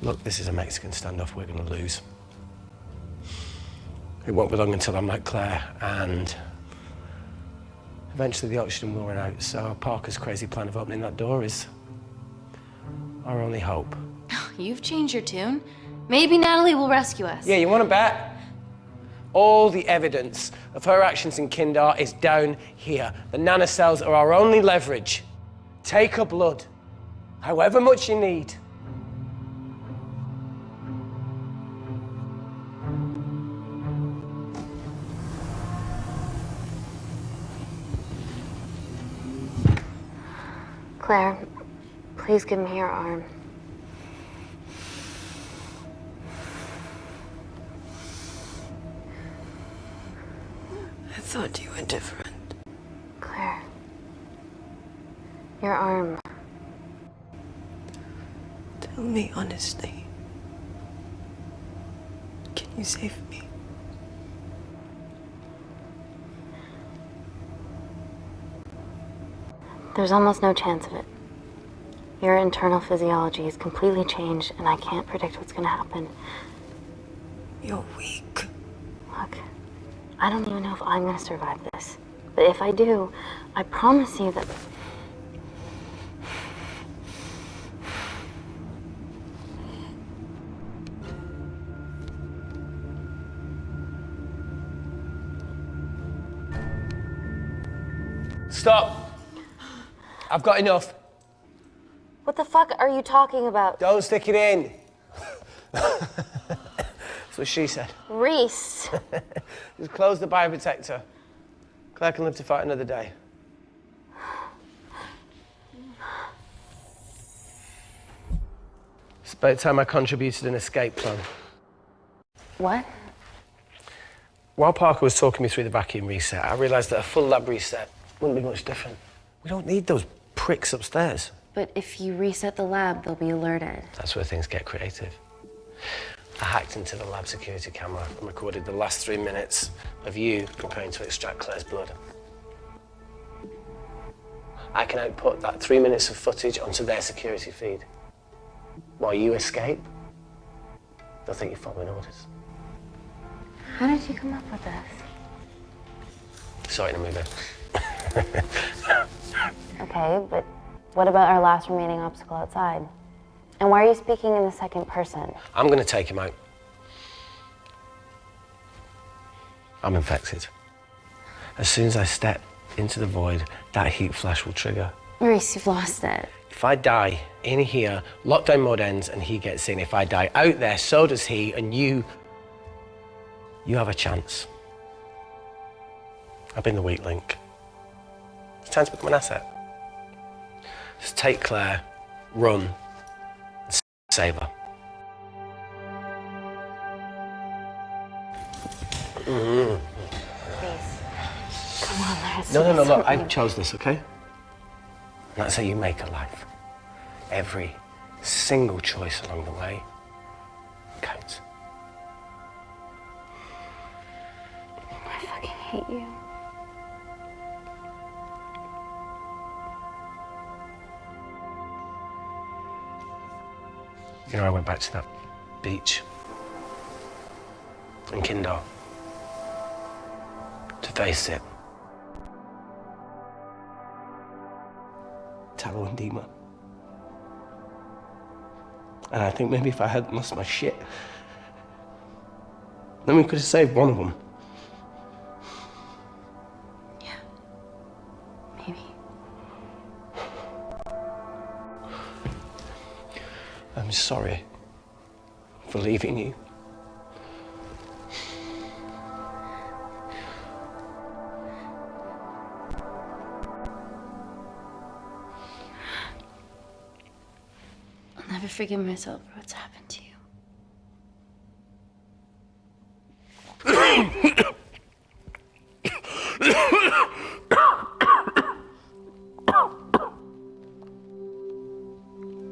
Look, this is a Mexican standoff we're going to lose. It won't be long until I'm like Claire, and eventually the oxygen will run out, so Parker's crazy plan of opening that door is our only hope. You've changed your tune. Maybe Natalie will rescue us. Yeah, you want to bet? All the evidence of her actions in Kindar is down here. The nanocells are our only leverage. Take her blood, however much you need. Claire, please give me your arm. I thought you were different. Claire, your arm. Tell me honestly. Can you save me? There's almost no chance of it. Your internal physiology is completely changed, and I can't predict what's gonna happen. You're weak. Look, I don't even know if I'm gonna survive this. But if I do, I promise you that... Stop! I've got enough. What the fuck are you talking about? Don't stick it in. That's what she said. Reese. Just close the bioprotector. Claire can live to fight another day. It's about time I contributed an escape plan. What? While Parker was talking me through the vacuum reset, I realised that a full lab reset wouldn't be much different. We don't need those pricks upstairs. But if you reset the lab, they'll be alerted. That's where things get creative. I hacked into the lab security camera and recorded the last 3 minutes of you preparing to extract Claire's blood. I can output that 3 minutes of footage onto their security feed. While you escape, they'll think you're following orders. How did you come up with this? Saw it in a movie. Okay, but what about our last remaining obstacle outside? And why are you speaking in the second person? I'm going to take him out. I'm infected. As soon as I step into the void, that heat flash will trigger. Maurice, you've lost it. If I die in here, lockdown mode ends and he gets in. If I die out there, so does he, and you have a chance. I've been the weak link. It's time to become an asset. Just take Claire, run, and save her. Please. Come on, there has to No, be look, I something. chose this, okay? That's how you make a life. Every single choice along the way counts. I fucking hate you. You know, I went back to that beach in Kindar to face it. Tallow and Dima. And I think maybe if I hadn't lost my shit, then we could have saved one of them. Yeah. Maybe. I'm sorry for leaving you. I'll never forgive myself for what's happened to you.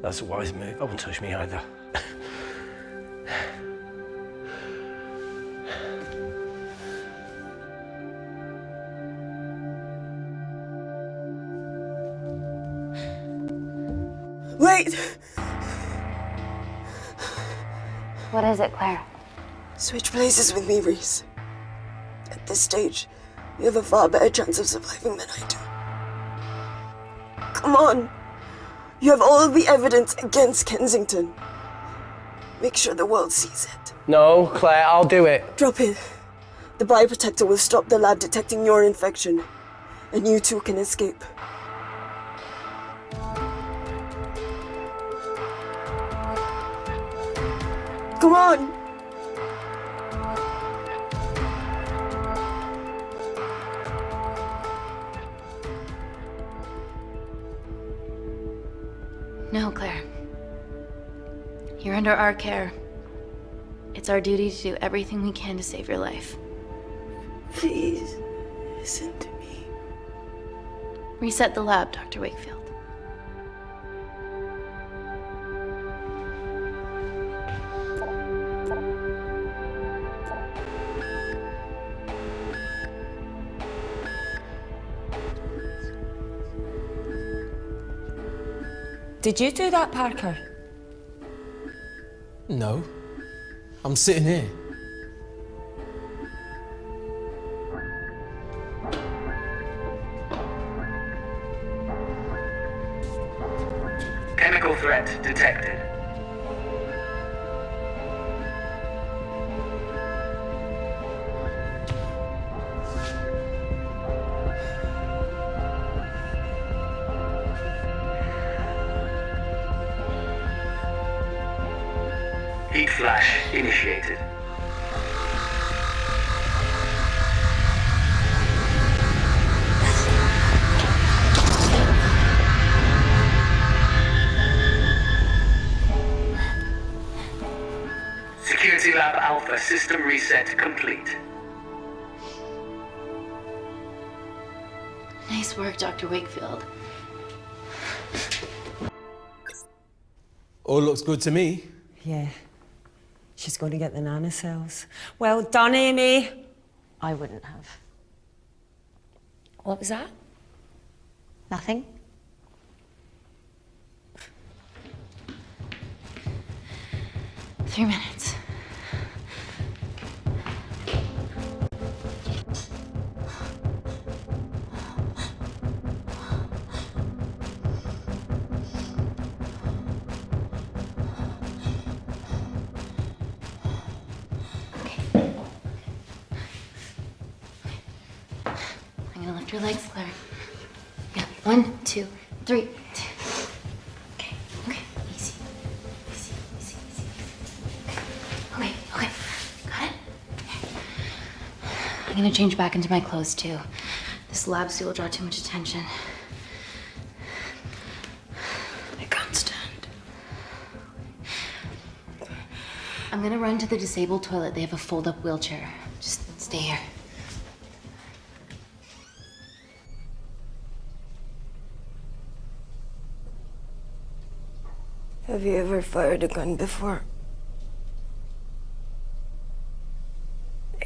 That's a wise move. I won't touch me either. Wait! What is it, Claire? Switch places with me, Reese. At this stage, you have a far better chance of surviving than I do. Come on! You have all the evidence against Kensington. Make sure the world sees it. No, Claire, I'll do it. Drop it. The bioprotector will stop the lab detecting your infection, and you two can escape. Come on! No, Claire. You're under our care. It's our duty to do everything we can to save your life. Please, listen to me. Reset the lab, Dr. Wakefield. Did you do that, Parker? No. I'm sitting here. Chemical threat detected. Heat flash initiated. Security Lab Alpha system reset complete. Nice work, Dr. Wakefield. All looks good to me. Yeah. She's going to get the nanocells. Well done, Amy. I wouldn't have. What was that? Nothing? Three minutes. I'm gonna lift your legs, Claire. Yeah, 1, 2, 3. Okay, easy. Easy. Okay, got it? I'm gonna change back into my clothes too. This lab suit will draw too much attention. I can't stand. I'm gonna run to the disabled toilet. They have a fold-up wheelchair. Just stay here. Have you ever fired a gun before?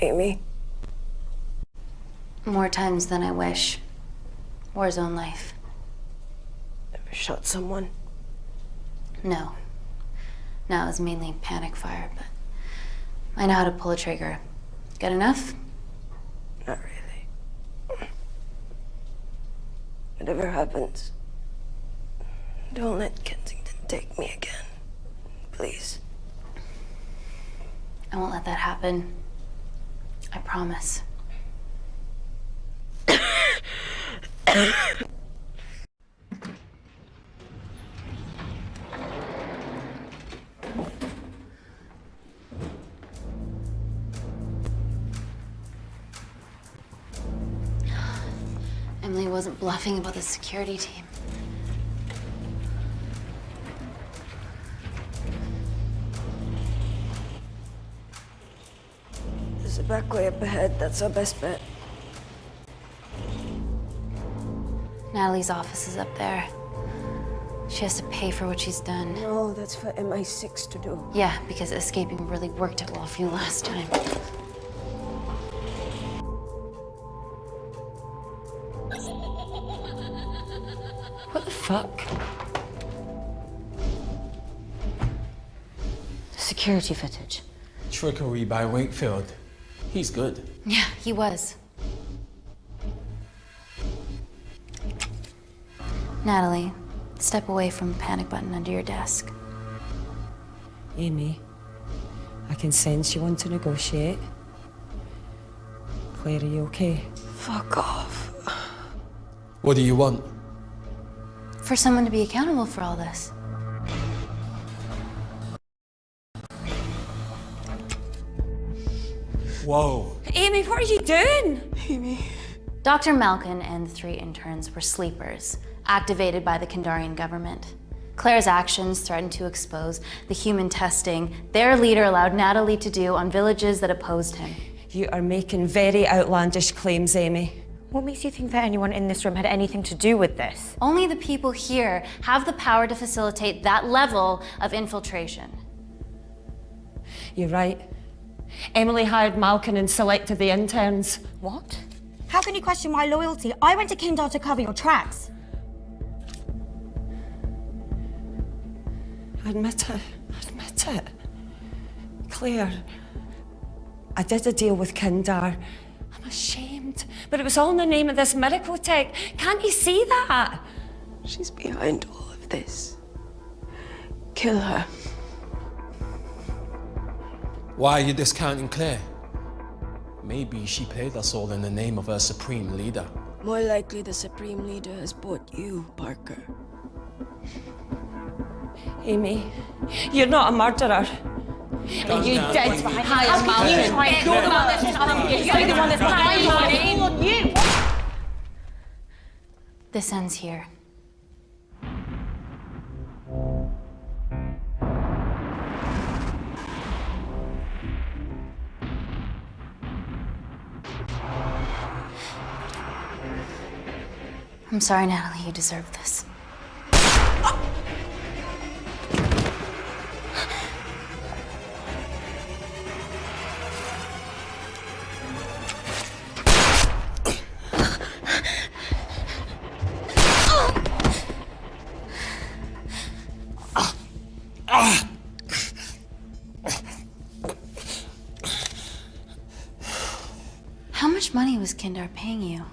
Amy? More times than I wish. War zone life. Ever shot someone? No. No, it was mainly panic fire, but I know how to pull a trigger. Good enough? Not really. Whatever happens, don't let Kensington take me again. Please. I won't let that happen. I promise. Emily wasn't bluffing about the security team. There's a back way up ahead. That's our best bet. Natalie's office is up there. She has to pay for what she's done. No, that's for MI6 to do. Yeah, because escaping really worked out well for you last time. What the fuck? The security footage. Trickery by Wakefield. He's good. Yeah, he was. Natalie, step away from the panic button under your desk. Amy, I can sense you want to negotiate. Claire, are you okay? Fuck off. What do you want? For someone to be accountable for all this. Whoa. Amy, what are you doing? Amy. Dr. Malkin and the 3 interns were sleepers, activated by the Kandarian government. Claire's actions threatened to expose the human testing their leader allowed Natalie to do on villages that opposed him. You are making very outlandish claims, Amy. What makes you think that anyone in this room had anything to do with this? Only the people here have the power to facilitate that level of infiltration. You're right. Emily hired Malkin and selected the interns. What? How can you question my loyalty? I went to Kindar to cover your tracks. Admit it. Admit it. Claire, I did a deal with Kindar. I'm ashamed, but it was all in the name of this miracle tech. Can't you see that? She's behind all of this. Kill her. Why are you discounting Claire? Maybe she paid us all in the name of her supreme leader. More likely the Supreme Leader has bought you, Parker. Amy, you're not a murderer. And you did hire Malkin. You're the one that's telling me. You're the one that's lying on you. This ends here. I'm sorry, Natalie, you deserve this. How much money was Kindar paying you?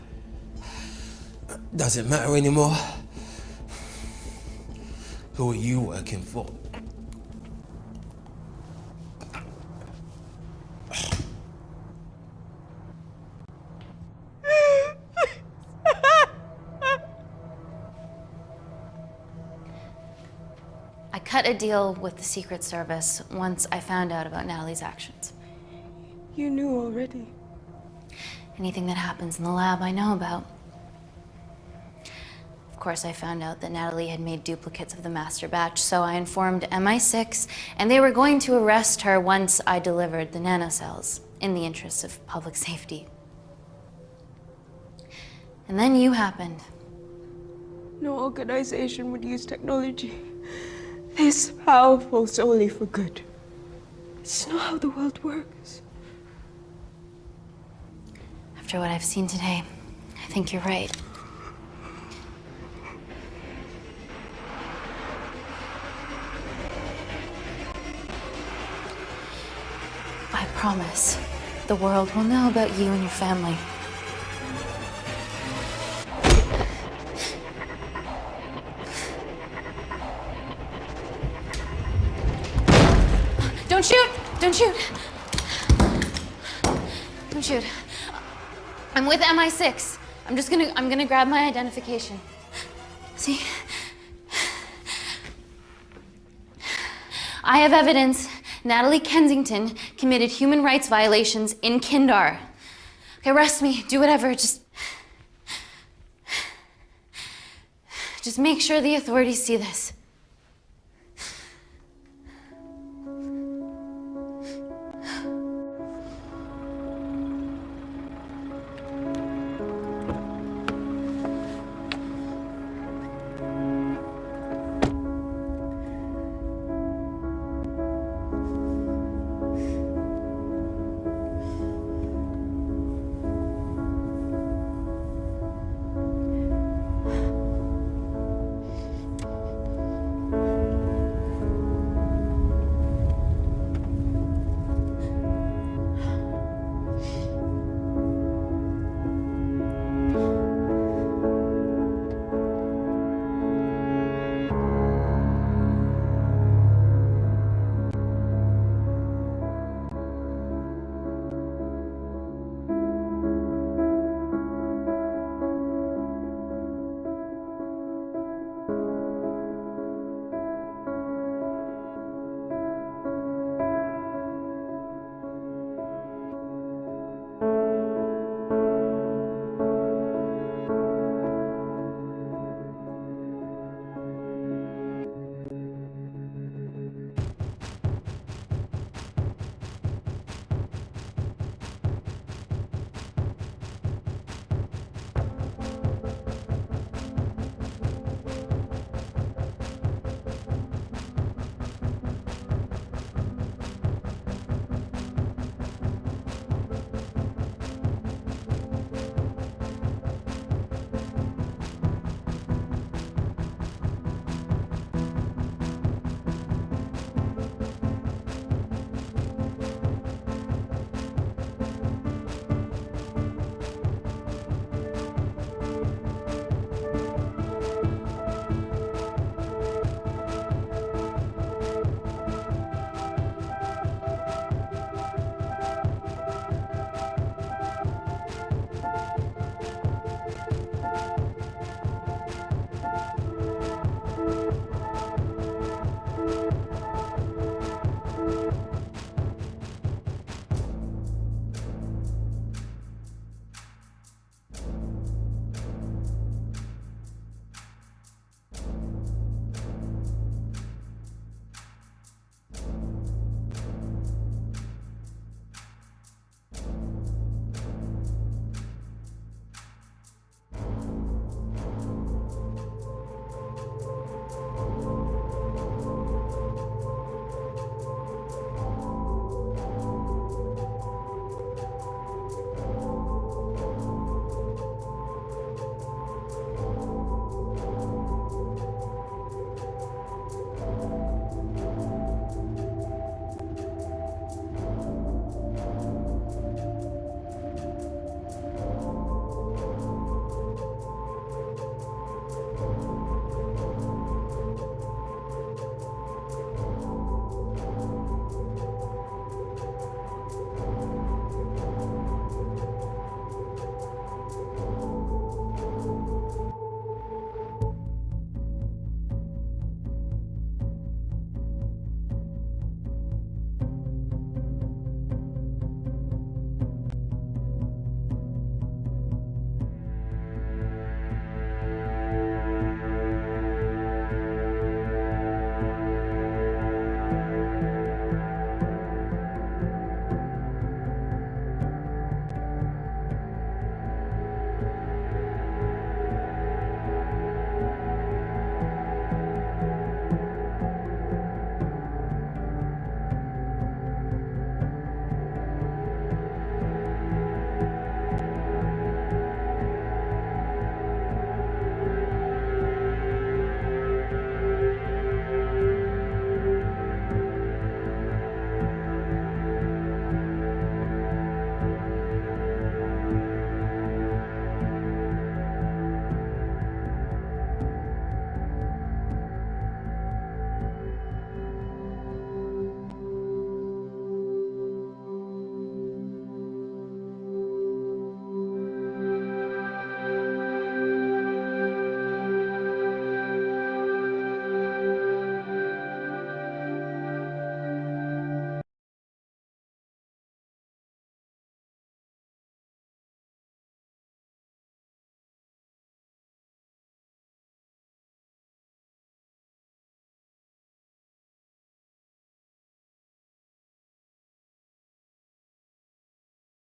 Does it matter anymore? Who are you working for? I cut a deal with the Secret Service once I found out about Natalie's actions. You knew already. Anything that happens in the lab, I know about. Of course, I found out that Natalie had made duplicates of the master batch, so I informed MI6, and they were going to arrest her once I delivered the nanocells, in the interests of public safety. And then you happened. No organization would use technology this powerful solely for good. It's not how the world works. After what I've seen today, I think you're right. I promise, the world will know about you and your family. Don't shoot. Don't shoot. I'm with MI6. I'm gonna grab my identification. See? I have evidence Natalie Kensington committed human rights violations in Kindar. Okay, arrest me, do whatever, just make sure the authorities see this.